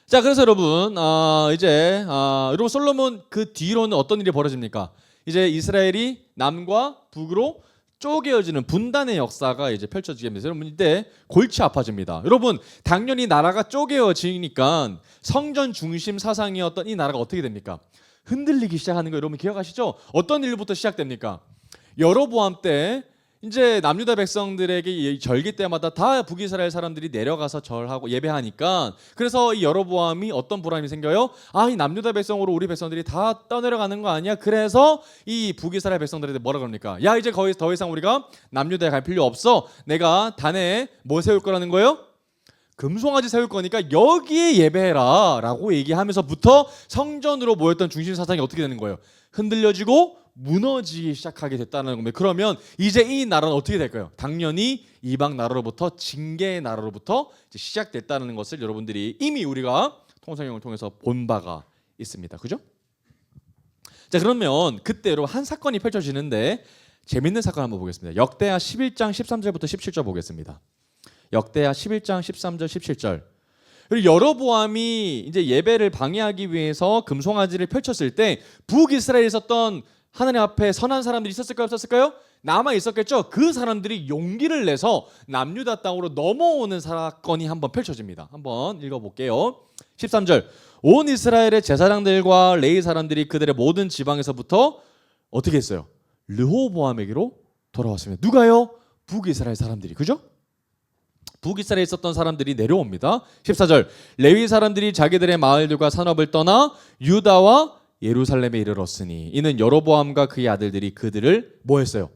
A: 자, 그래서 여러분 여러분 솔로몬 그 뒤로는 어떤 일이 벌어집니까? 이제 이스라엘이 남과 북으로 쪼개어지는 분단의 역사가 이제 펼쳐지게 됩니다. 여러분 이때 골치 아파집니다. 여러분 당연히 나라가 쪼개어지니까 성전 중심 사상이었던 이 나라가 어떻게 됩니까? 흔들리기 시작하는 거 여러분 기억하시죠? 어떤 일부터 시작됩니까? 여로보암 때 이제 남유다 백성들에게 이 절기 때마다 다 북이스라엘 사람들이 내려가서 절하고 예배하니까 그래서 이 여로보암이 어떤 불안이 생겨요? 이 남유다 백성으로 우리 백성들이 다 떠내려가는 거 아니야? 그래서 이 북이스라엘 백성들한테 뭐라 그럽니까? 야 이제 거의 더 이상 우리가 남유다에 갈 필요 없어. 내가 단에 뭐 세울 거라는 거예요? 금송아지 세울 거니까 여기에 예배해라 라고 얘기하면서부터 성전으로 모였던 중심 사상이 어떻게 되는 거예요? 흔들려지고 무너지기 시작하게 됐다는 겁니다. 그러면 이제 이 나라는 어떻게 될까요? 당연히 이방 나라로부터 징계의 나라로부터 이제 시작됐다는 것을 여러분들이 이미 우리가 통성경을 통해서 본 바가 있습니다. 그죠? 자, 그러면 그때 여러분 한 사건이 펼쳐지는데 재밌는 사건 한번 보겠습니다. 역대하 11장 13절부터 17절 보겠습니다. 역대하 11장 13절 17절. 그리고 여로보암이 이제 예배를 방해하기 위해서 금송아지를 펼쳤을 때 북이스라엘에 있었던 하나님 앞에 선한 사람들이 있었을까요? 없었을까요? 남아 있었겠죠. 그 사람들이 용기를 내서 남유다 땅으로 넘어오는 사건이 한번 펼쳐집니다. 한번 읽어볼게요. 13절. 온 이스라엘의 제사장들과 레위 사람들이 그들의 모든 지방에서부터 어떻게 했어요? 르호보암에게로 돌아왔습니다. 누가요? 북이스라엘 사람들이. 그죠? 북이스라엘에 있었던 사람들이 내려옵니다. 14절. 레위 사람들이 자기들의 마을들과 산업을 떠나 유다와 예루살렘에 이르렀으니 이는 여로보암과 그의 아들들이 그들을 뭐 했어요?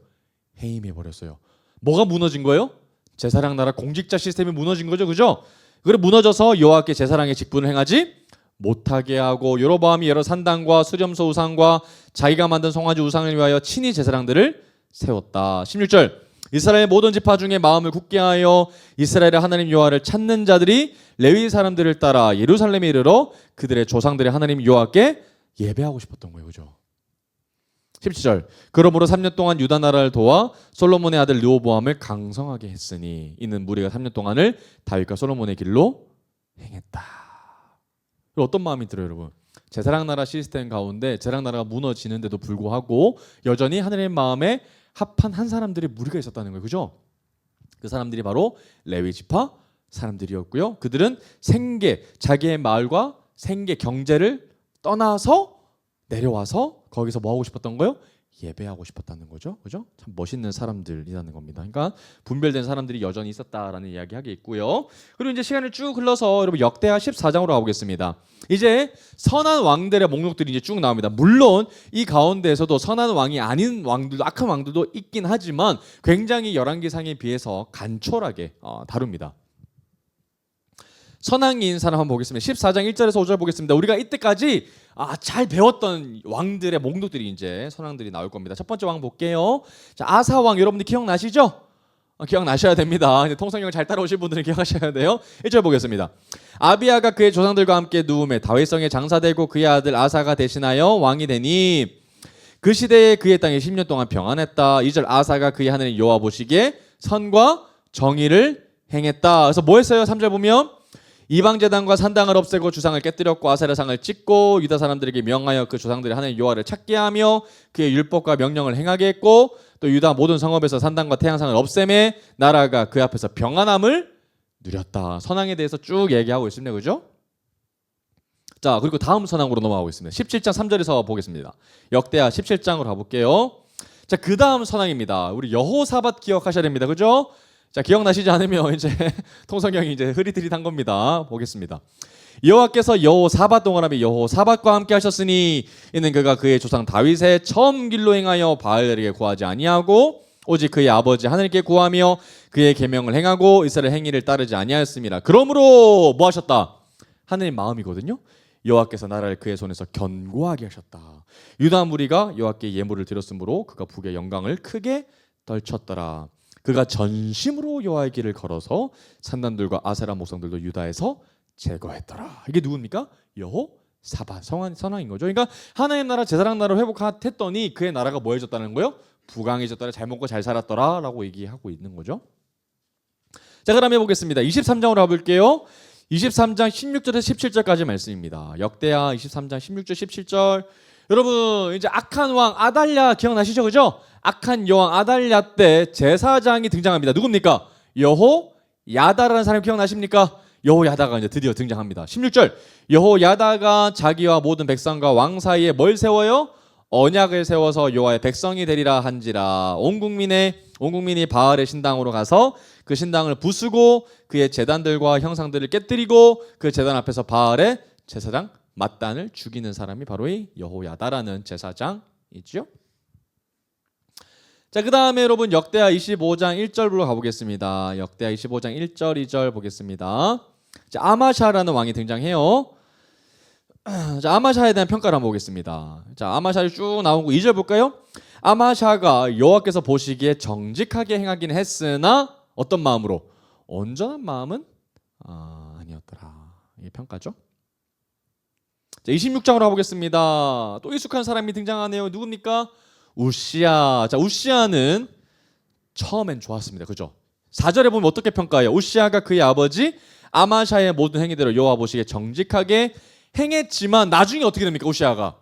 A: 해임해 버렸어요. 뭐가 무너진 거예요? 제사장 나라 공직자 시스템이 무너진 거죠. 그죠? 그래 무너져서 여호와께 제사장의 직분을 행하지 못하게 하고 여로보암이 여러 산당과 수렴소 우상과 자기가 만든 송아지 우상을 위하여 친히 제사장들을 세웠다. 16절. 이스라엘 모든 지파 중에 마음을 굳게 하여 이스라엘의 하나님 여호와를 찾는 자들이 레위 사람들을 따라 예루살렘에 이르러 그들의 조상들의 하나님 여호와께 예배하고 싶었던 거예요. 그죠? 17절. 그러므로 3년 동안 유다 나라를 도와 솔로몬의 아들 르호보암을 강성하게 했으니 이는 무리가 3년 동안을 다윗과 솔로몬의 길로 행했다. 어떤 마음이 들어요, 여러분? 제사장 나라 시스템 가운데 제사장 나라가 무너지는데도 불구하고 여전히 하나님의 마음에 합한 한 사람들의 무리가 있었다는 거예요. 그죠? 그 사람들이 바로 레위 지파 사람들이었고요. 그들은 자기의 마을과 생계, 경제를 떠나서 내려와서 거기서 뭐 하고 싶었던 거예요? 예배하고 싶었다는 거죠. 그죠? 참 멋있는 사람들이라는 겁니다. 그러니까 분별된 사람들이 여전히 있었다라는 이야기하게 있고요. 그리고 이제 시간을 쭉 흘러서 여러분 역대하 14장으로 가보겠습니다. 이제 선한 왕들의 목록들이 이제 쭉 나옵니다. 물론 이 가운데에서도 선한 왕이 아닌 왕들도 악한 왕들도 있긴 하지만 굉장히 열왕기상에 비해서 간촐하게 다룹니다. 선왕인 사람 한번 보겠습니다. 14장 1절에서 5절 보겠습니다. 우리가 이때까지 잘 배웠던 왕들의 목록들이 이제 선왕들이 나올 겁니다. 첫 번째 왕 볼게요. 자, 아사 왕 여러분들 기억나시죠? 기억나셔야 됩니다. 통성경 잘 따라오실 분들은 기억하셔야 돼요. 1절 보겠습니다. 아비야가 그의 조상들과 함께 누움에 다윗성에 장사되고 그의 아들 아사가 대신하여 왕이 되니 그 시대에 그의 땅에 10년 동안 평안했다. 2절 아사가 그의 하나님 여호와 보시기에 선과 정의를 행했다. 그래서 뭐 했어요? 3절 보면 이방 제단과 산당을 없애고 주상을 깨뜨렸고 아세라상을 찢고 유다 사람들에게 명하여 그 조상들의 하나님 여호와를 찾게 하며 그의 율법과 명령을 행하게 했고 또 유다 모든 성읍에서 산당과 태양상을 없애매 나라가 그 앞에서 평안함을 누렸다. 선왕에 대해서 쭉 얘기하고 있습니다. 그죠? 자, 그리고 다음 선왕으로 넘어가고 있습니다. 17장 3절에서 보겠습니다. 역대하 17장으로 가볼게요. 자, 그 다음 선왕입니다. 우리 여호사밧 기억하셔야 됩니다. 그죠? 자, 기억나시지 않으면 이제 통성경이 이제 흐릿흐릿한 겁니다. 보겠습니다. 여호와께서 여호사밧 동안함에 여호사밧과 함께 하셨으니 이는 그가 그의 조상 다윗의 처음 길로 행하여 바알에게 구하지 아니하고 오직 그의 아버지 하나님께 구하며 그의 계명을 행하고 이스라엘 행위를 따르지 아니하였습니다. 그러므로 뭐 하셨다? 하나님 마음이거든요. 여호와께서 나라를 그의 손에서 견고하게 하셨다. 유다 무리가 여호와께 예물을 드렸으므로 그가 북의 영광을 크게 떨쳤더라. 그가 전심으로 여호와의 길을 걸어서 산단들과 아세라 목성들도 유다에서 제거했더라. 이게 누굽니까? 여호사밧 선왕인 거죠. 그러니까 하나님 나라 제사장 나라를 회복했더니 그의 나라가 뭐 해졌다는 거예요? 부강해졌더라. 잘 먹고 잘 살았더라 라고 얘기하고 있는 거죠. 자, 그럼 해보겠습니다. 23장으로 가볼게요. 23장 16절에서 17절까지 말씀입니다. 역대하 23장 16절 17절. 여러분 이제 악한 왕 아달랴 기억나시죠? 그죠? 악한 여왕 아달랴 때 제사장이 등장합니다. 누굽니까? 여호야다라는 사람 기억나십니까? 여호야다가 이제 드디어 등장합니다. 16절 여호야다가 자기와 모든 백성과 왕 사이에 뭘 세워요? 언약을 세워서 여호와의 백성이 되리라 한지라. 온 국민이 바알의 신당으로 가서 그 신당을 부수고 그의 제단들과 형상들을 깨뜨리고 그 제단 앞에서 바알의 제사장 맏단을 죽이는 사람이 바로 이 여호야다라는 제사장이죠. 자, 그 다음에 여러분 역대하 25장 1절로 가보겠습니다. 역대하 25장 1절 2절 보겠습니다. 자, 아마샤라는 왕이 등장해요. 자, 아마샤에 대한 평가를 한번 보겠습니다. 자, 아마샤를 쭉 나온 거 2절 볼까요? 아마샤가 여호와께서 보시기에 정직하게 행하긴 했으나 어떤 마음으로? 온전한 마음은 아니었더라. 이게 평가죠. 자, 26장으로 가보겠습니다. 또 익숙한 사람이 등장하네요. 누굽니까? 우시야. 자, 우시야는 처음엔 좋았습니다. 그죠? 4절에 보면 어떻게 평가해요? 우시야가 그의 아버지 아마샤의 모든 행위대로 여호와 보시기에 정직하게 행했지만 나중에 어떻게 됩니까? 우시야가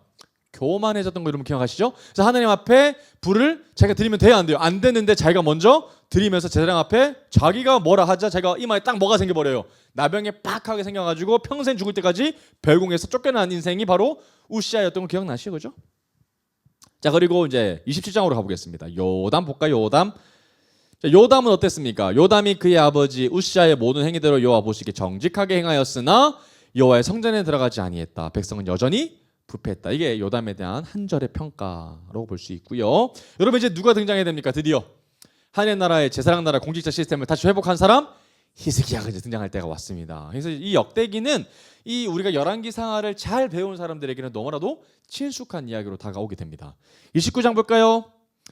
A: 교만해졌던 거 여러분 기억하시죠? 그래서 하나님 앞에 불을 자기가 드리면 돼요? 안 돼요? 안 되는데 자기가 먼저 드리면서 제사장 앞에 자기가 뭐라 하자 자기가 이마에 딱 뭐가 생겨버려요? 나병에 빡하게 생겨가지고 평생 죽을 때까지 별궁에서 쫓겨난 인생이 바로 우시야였던 거 기억나시죠? 그죠? 자, 그리고 이제 27장으로 가보겠습니다. 요담 볼까요? 요담. 자, 요담은 어땠습니까? 요담이 그의 아버지 우시야의 모든 행위대로 여호와 보시기에 정직하게 행하였으나 여호와의 성전에 들어가지 아니했다. 백성은 여전히 부패했다. 이게 요담에 대한 한 절의 평가라고 볼 수 있고요. 여러분 이제 누가 등장해야 됩니까? 드디어 하나님 나라의 제사장 나라 공직자 시스템을 다시 회복한 사람 히스기야가 이제 등장할 때가 왔습니다. 그래서 이 역대기는 이 우리가 열왕기상하를 잘 배운 사람들에게는 너무나도 친숙한 이야기로 다가오게 됩니다. 29장 볼까요?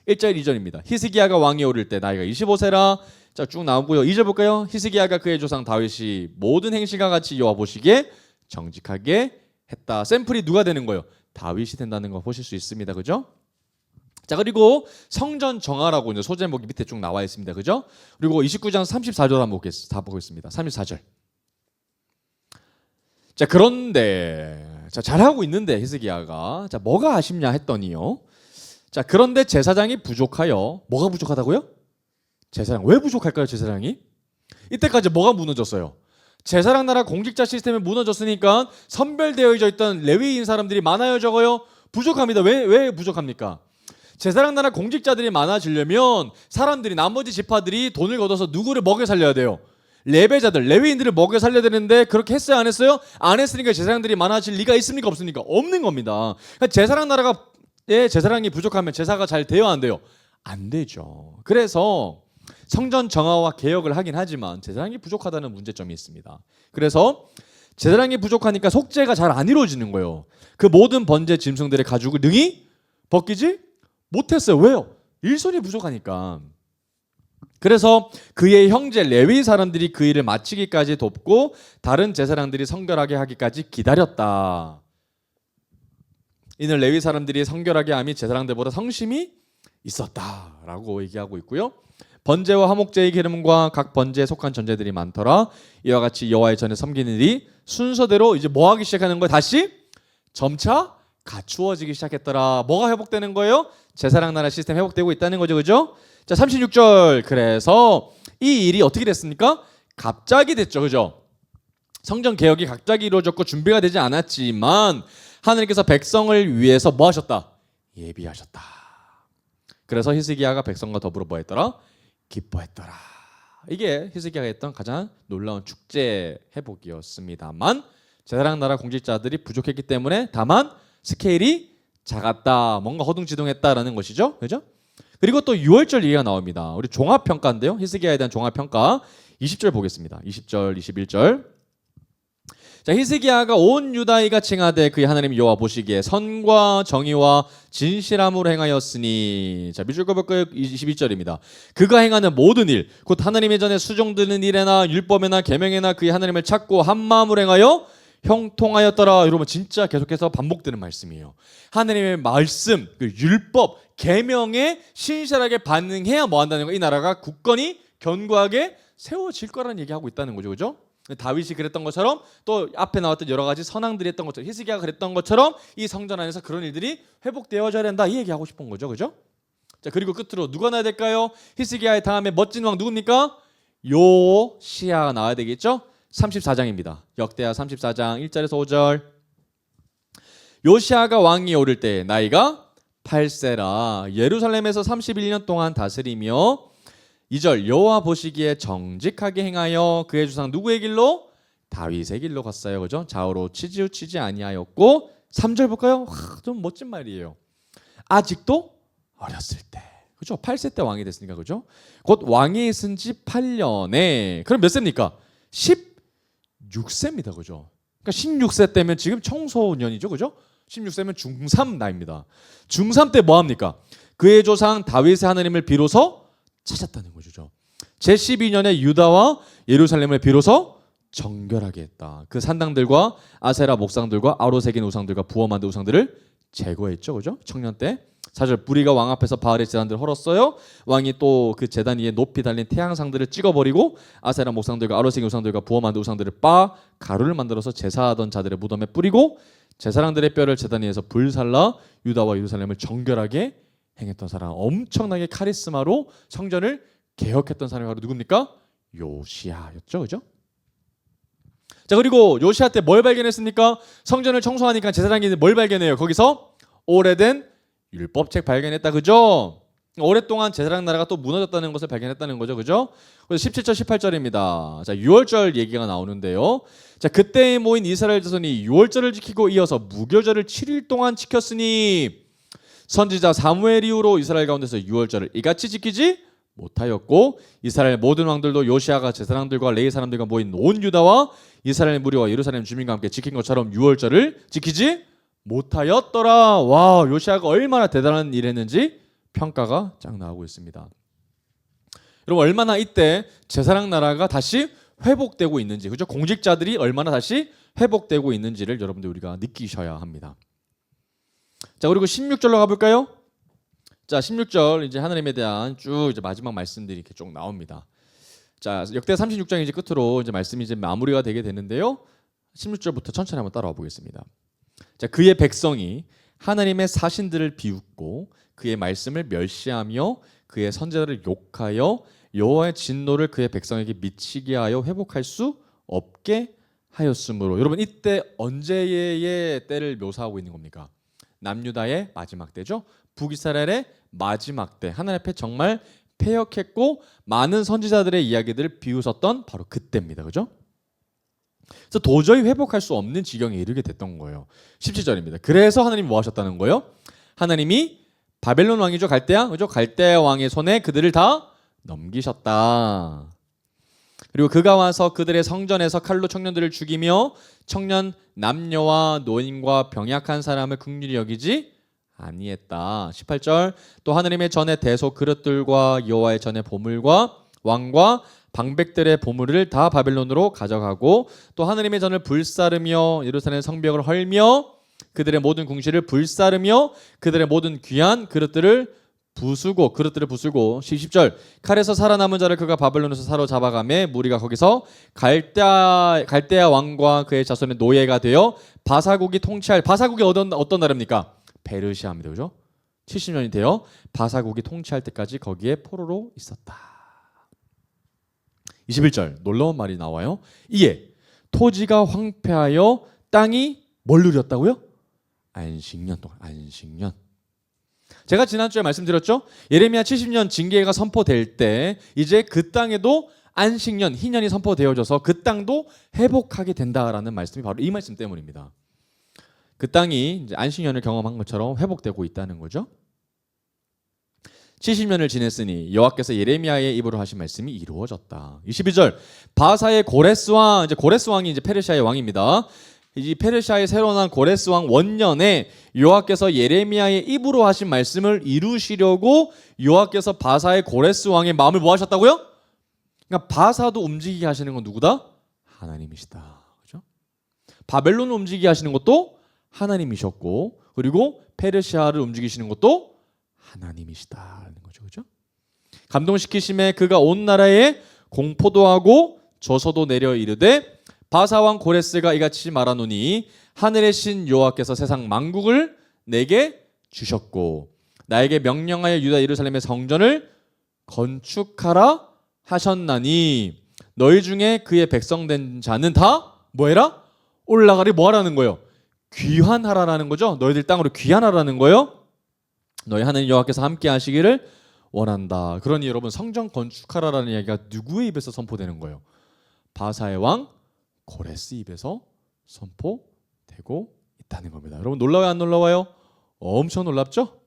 A: 1절 2절입니다. 히스기야가 왕이 오를 때 나이가 25세라. 자, 쭉 나오고요. 2절 볼까요? 히스기야가 그의 조상 다윗이 모든 행실과 같이 여호와 보시기에 정직하게 했다. 샘플이 누가 되는 거예요? 다윗이 된다는 거 보실 수 있습니다. 그죠? 자, 그리고 성전 정화라고 이제 소제목이 밑에 쭉 나와 있습니다. 그죠? 그리고 29장 34절 한번 보겠습니다. 34절. 자, 그런데 자, 잘하고 있는데 히스기야가 자, 뭐가 아쉽냐 했더니요. 자, 그런데 제사장이 부족하여. 뭐가 부족하다고요? 제사장. 왜 부족할까요? 제사장이? 이때까지 뭐가 무너졌어요? 제사장 나라 공직자 시스템이 무너졌으니까 선별되어 있던 레위인 사람들이 많아요, 적어요? 부족합니다. 왜 부족합니까? 제사장 나라 공직자들이 많아지려면 사람들이 나머지 지파들이 돈을 걷어서 누구를 먹여 살려야 돼요. 레베자들, 레위인들을 먹여 살려야 되는데 그렇게 했어요, 안 했어요? 안 했으니까 제사장들이 많아질 리가 있습니까, 없습니까? 없는 겁니다. 그러니까 제사장 나라가 제사장이 부족하면 제사가 잘 돼요, 안 돼요? 안 되죠. 그래서 성전 정화와 개혁을 하긴 하지만 제사장이 부족하다는 문제점이 있습니다. 그래서 제사장이 부족하니까 속죄가 잘 안 이루어지는 거예요. 그 모든 번제 짐승들의 가죽을 능히 벗기지 못했어요. 왜요? 일손이 부족하니까. 그래서 그의 형제 레위 사람들이 그 일을 마치기까지 돕고 다른 제사장들이 성결하게 하기까지 기다렸다. 이는 레위 사람들이 성결하게 함이 제사장들보다 성심이 있었다라고 얘기하고 있고요. 번제와 화목제의 기름과 각 번제에 속한 전제들이 많더라. 이와 같이 여호와의 전에 섬기는 일이 순서대로 이제 뭐 하기 시작하는 거예요? 다시 점차 갖추어지기 시작했더라. 뭐가 회복되는 거예요? 제사장 나라 시스템 회복되고 있다는 거죠. 그죠? 자, 36절. 그래서 이 일이 어떻게 됐습니까? 갑자기 됐죠. 그죠? 성전 개혁이 갑자기 이루어졌고 준비가 되지 않았지만 하나님께서 백성을 위해서 뭐 하셨다? 예비하셨다. 그래서 히스기야가 백성과 더불어 뭐 했더라? 기뻐했더라. 이게 히스기야가 했던 가장 놀라운 축제 회복이었습니다만 제사장 나라 공직자들이 부족했기 때문에 다만 스케일이 작았다. 뭔가 허둥지둥했다라는 것이죠. 그죠? 그리고 또 6월절 얘기가 나옵니다. 우리 종합평가인데요. 히스기야에 대한 종합평가 20절 보겠습니다. 20절, 21절. 자, 히스기야가 온 유다이가 칭하되 그의 하나님 여호와 보시기에 선과 정의와 진실함으로 행하였으니. 자, 밑줄 그어볼까요? 22절입니다. 그가 행하는 모든 일, 곧 하나님의 전에 수종드는 일에나 율법에나 계명에나 그의 하나님을 찾고 한 마음으로 행하여 형통하였더라. 여러분 진짜 계속해서 반복되는 말씀이에요. 하나님의 말씀, 그 율법, 계명에 신실하게 반응해야 뭐 한다는 거예요? 이 나라가 굳건히 견고하게 세워질 거라는 얘기하고 있다는 거죠. 그죠? 다윗이 그랬던 것처럼 또 앞에 나왔던 여러 가지 선왕들이 했던 것처럼 히스기야가 그랬던 것처럼 이 성전 안에서 그런 일들이 회복되어져야 된다. 이 얘기하고 싶은 거죠. 그죠? 자, 그리고 끝으로 누가 나야 될까요? 히스기야의 다음에 멋진 왕 누굽니까? 요시야가 나와야 되겠죠? 34장입니다. 역대하 34장 1절에서 5절. 요시야가 왕이 오를 때 나이가 8세라 예루살렘에서 31년 동안 다스리며 2절 여호와 보시기에 정직하게 행하여 그의 주상 누구의 길로? 다윗의 길로 갔어요. 그죠? 좌우로 치지우치지 아니하였고 3절 볼까요? 좀 멋진 말이에요. 아직도 어렸을 때. 그죠? 8세 때 왕이 됐으니까. 그죠? 곧 왕이 있은 지 8년에 그럼 몇 세입니까? 16세입니다. 그죠? 그러니까 16세 때면 지금 청소년이죠. 그죠? 16세면 중3 나이입니다. 중3 때 뭐 합니까? 그의 조상 다윗의 하나님을 비로소 찾았다는 거죠. 제12년에 유다와 예루살렘을 비로소 정결하게 했다. 그 산당들과 아세라 목상들과 아로 새긴 우상들과 부어 만든 우상들을 제거했죠. 그죠? 청년 때. 4절 부리가 왕 앞에서 바알의 제단들을 헐었어요. 왕이 또 그 제단 위에 높이 달린 태양상들을 찍어버리고 아세라 목상들과 아로 새긴 우상들과 부어 만든 우상들을 빻아 가루를 만들어서 제사하던 자들의 무덤에 뿌리고 제사장들의 뼈를 제단 위에서 불살라 유다와 예루살렘을 정결하게 행했던 사람. 엄청나게 카리스마로 성전을 개혁했던 사람이 바로 누굽니까? 요시야였죠. 그죠? 자, 그리고 요시야 때 뭘 발견했습니까? 성전을 청소하니까 제사장이 뭘 발견해요? 거기서 오래된 율법책 발견했다. 그죠? 오랫동안 제사장 나라가 또 무너졌다는 것을 발견했다는 거죠. 그죠? 그래서 17절 18절입니다. 자, 6월절 얘기가 나오는데요. 자, 그때 모인 이스라엘 자손이 6월절을 지키고 이어서 무교절을 7일 동안 지켰으니 선지자 사무엘 이후로 이스라엘 가운데서 6월절을 이같이 지키지 못하였고 이스라엘 모든 왕들도 요시야가 제사장들과 레위 사람들과 모인 온 유다와 이스라엘 무리와 예루살렘 주민과 함께 지킨 것처럼 6월절을 지키지 못하였더라. 와, 요시야가 얼마나 대단한 일을 했는지 평가가 쫙 나오고 있습니다. 여러분 얼마나 이때 제사장 나라가 다시 회복되고 있는지, 그죠? 공직자들이 얼마나 다시 회복되고 있는지를 여러분들 우리가 느끼셔야 합니다. 자, 그리고 16절로 가볼까요? 자, 16절 이제 하나님에 대한 쭉 이제 마지막 말씀들이 이렇게 쭉 나옵니다. 자, 역대 36장 이제 끝으로 이제 말씀이 이제 마무리가 되게 되는데요. 16절부터 천천히 한번 따라와 보겠습니다. 자, 그의 백성이 하나님의 사신들을 비웃고 그의 말씀을 멸시하며 그의 선지자를 욕하여 여호와의 진노를 그의 백성에게 미치게 하여 회복할 수 없게 하였으므로. 여러분 이때 언제의 때를 묘사하고 있는 겁니까? 남유다의 마지막 때죠. 북이스라엘의 마지막 때 하나님 앞에 정말 패역했고 많은 선지자들의 이야기들을 비웃었던 바로 그때입니다. 그죠? 그래서 도저히 회복할 수 없는 지경에 이르게 됐던 거예요. 17절입니다. 그래서 하나님이 뭐 하셨다는 거예요? 하나님이 바벨론 왕이죠. 갈대아. 그죠? 갈대아 왕의 손에 그들을 다 넘기셨다. 그리고 그가 와서 그들의 성전에서 칼로 청년들을 죽이며 청년 남녀와 노인과 병약한 사람을 긍휼히 여기지 아니했다. 18절 또 하느님의 전에 대속 그릇들과 여호와의 전에 보물과 왕과 방백들의 보물을 다 바벨론으로 가져가고 또 하느님의 전을 불사르며 예루살렘 성벽을 헐며 그들의 모든 궁시를 불사르며 그들의 모든 귀한 그릇들을 부수고 10절 칼에서 살아남은 자를 그가 바벨론에서 사로잡아가매 무리가 거기서 갈대아 왕과 그의 자손의 노예가 되어 바사국이 통치할 바사국이 어떤 나라입니까? 페르시아입니다. 그죠? 70년이 되어 바사국이 통치할 때까지 거기에 포로로 있었다. 21절 놀라운 말이 나와요. 이에 토지가 황폐하여 땅이 뭘 누렸다고요? 안식년 동안 안식년. 제가 지난주에 말씀드렸죠. 예레미야 70년 징계가 선포될 때 이제 그 땅에도 안식년, 희년이 선포되어져서 그 땅도 회복하게 된다라는 말씀이 바로 이 말씀 때문입니다. 그 땅이 이제 안식년을 경험한 것처럼 회복되고 있다는 거죠. 70년을 지냈으니 여호와께서 예레미야의 입으로 하신 말씀이 이루어졌다. 22절 바사의 고레스 왕, 이제 고레스 왕이 이제 페르시아의 왕입니다. 이 페르시아의 새로 난 고레스 왕 원년에 여호와께서 예레미야의 입으로 하신 말씀을 이루시려고 여호와께서 바사의 고레스 왕의 마음을 뭐 하셨다고요? 그러니까 바사도 움직이게 하시는 건 누구다? 하나님이시다. 그렇죠? 바벨론을 움직이게 하시는 것도 하나님이셨고 그리고 페르시아를 움직이시는 것도 하나님이시다는 거죠. 그렇죠? 감동시키심에 그가 온 나라에 공포도 하고 저서도 내려 이르되 바사왕 고레스가 이같이 말하노니 하늘의 신 여호와께서 세상 만국을 내게 주셨고 나에게 명령하여 유다 예루살렘의 성전을 건축하라 하셨나니 너희 중에 그의 백성된 자는 다 뭐해라? 올라가리 뭐하라는 거예요? 귀환하라라는 거죠. 너희들 땅으로 귀환하라는 거예요. 너희 하나님 여호와께서 함께 하시기를 원한다. 그러니 여러분 성전 건축하라라는 이야기가 누구의 입에서 선포되는 거예요? 바사의 왕 고레스 입에서 선포되고 있다는 겁니다. 여러분 놀라워요 안 놀라워요? 엄청 놀랍죠?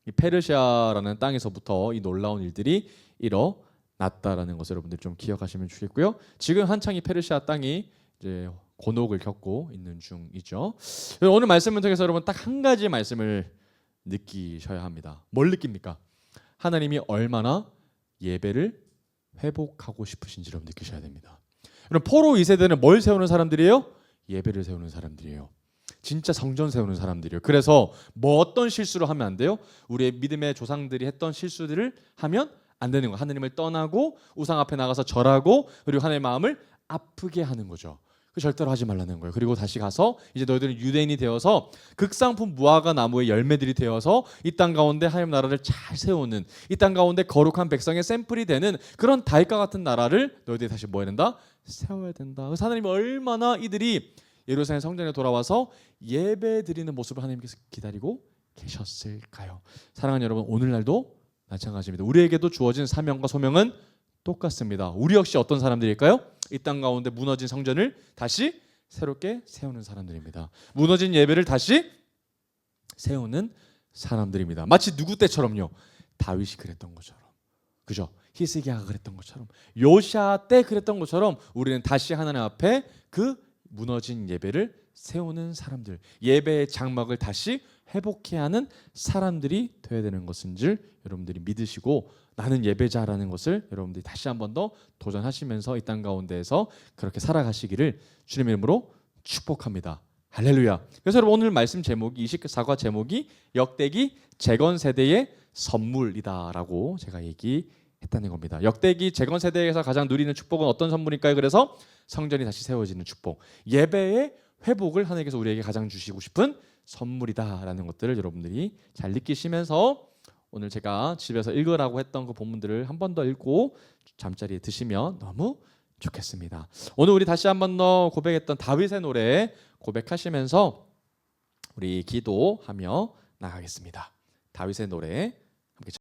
A: 이 페르시아라는 땅에서부터 이 놀라운 일들이 일어났다라는 것을 여러분들 좀 기억하시면 좋겠고요. 지금 한창 이 페르시아 땅이 이제 곤혹을 겪고 있는 중이죠. 오늘 말씀을 통해서 여러분 딱 한 가지 말씀을 느끼셔야 합니다. 뭘 느낍니까? 하나님이 얼마나 예배를 회복하고 싶으신지 여러분 느끼셔야 됩니다. 그럼 포로 2세대는 뭘 세우는 사람들이에요? 예배를 세우는 사람들이에요. 진짜 성전 세우는 사람들이에요. 그래서 뭐 어떤 실수를 하면 안 돼요? 우리의 믿음의 조상들이 했던 실수들을 하면 안 되는 거예요. 하나님을 떠나고 우상 앞에 나가서 절하고 그리고 하나님의 마음을 아프게 하는 거죠. 그 절대로 하지 말라는 거예요. 그리고 다시 가서 이제 너희들은 유대인이 되어서 극상품 무화과 나무의 열매들이 되어서 이 땅 가운데 하나님 나라를 잘 세우는 이 땅 가운데 거룩한 백성의 샘플이 되는 그런 다윗과 같은 나라를 너희들이 다시 뭐 해야 된다? 세워야 된다. 그래서 하나님이 얼마나 이들이 예루살렘 성전에 돌아와서 예배 드리는 모습을 하나님께서 기다리고 계셨을까요? 사랑하는 여러분 오늘날도 마찬가지입니다. 우리에게도 주어진 사명과 소명은 똑같습니다. 우리 역시 어떤 사람들일까요? 이 땅 가운데 무너진 성전을 다시 새롭게 세우는 사람들입니다. 무너진 예배를 다시 세우는 사람들입니다. 마치 누구 때처럼요? 다윗이 그랬던 것처럼. 그죠? 히스기야가 그랬던 것처럼 요시아 때 그랬던 것처럼 우리는 다시 하나님 앞에 그 무너진 예배를 세우는 사람들, 예배의 장막을 다시 회복해야 하는 사람들이 되어야 되는 것인 줄 여러분들이 믿으시고 나는 예배자라는 것을 여러분들이 다시 한 번 더 도전하시면서 이 땅 가운데에서 그렇게 살아가시기를 주님의 이름으로 축복합니다. 할렐루야. 그래서 여러분 오늘 말씀 제목이 24과 제목이 역대기 재건 세대의 선물이다라고 제가 얘기했다는 겁니다. 역대기 재건 세대에서 가장 누리는 축복은 어떤 선물일까요? 그래서 성전이 다시 세워지는 축복, 예배의 회복을 하나님께서 우리에게 가장 주시고 싶은 선물이다라는 것들을 여러분들이 잘 느끼시면서 오늘 제가 집에서 읽으라고 했던 그 본문들을 한 번 더 읽고 잠자리에 드시면 너무 좋겠습니다. 오늘 우리 다시 한 번 더 고백했던 다윗의 노래 고백하시면서 우리 기도하며 나가겠습니다. 다윗의 노래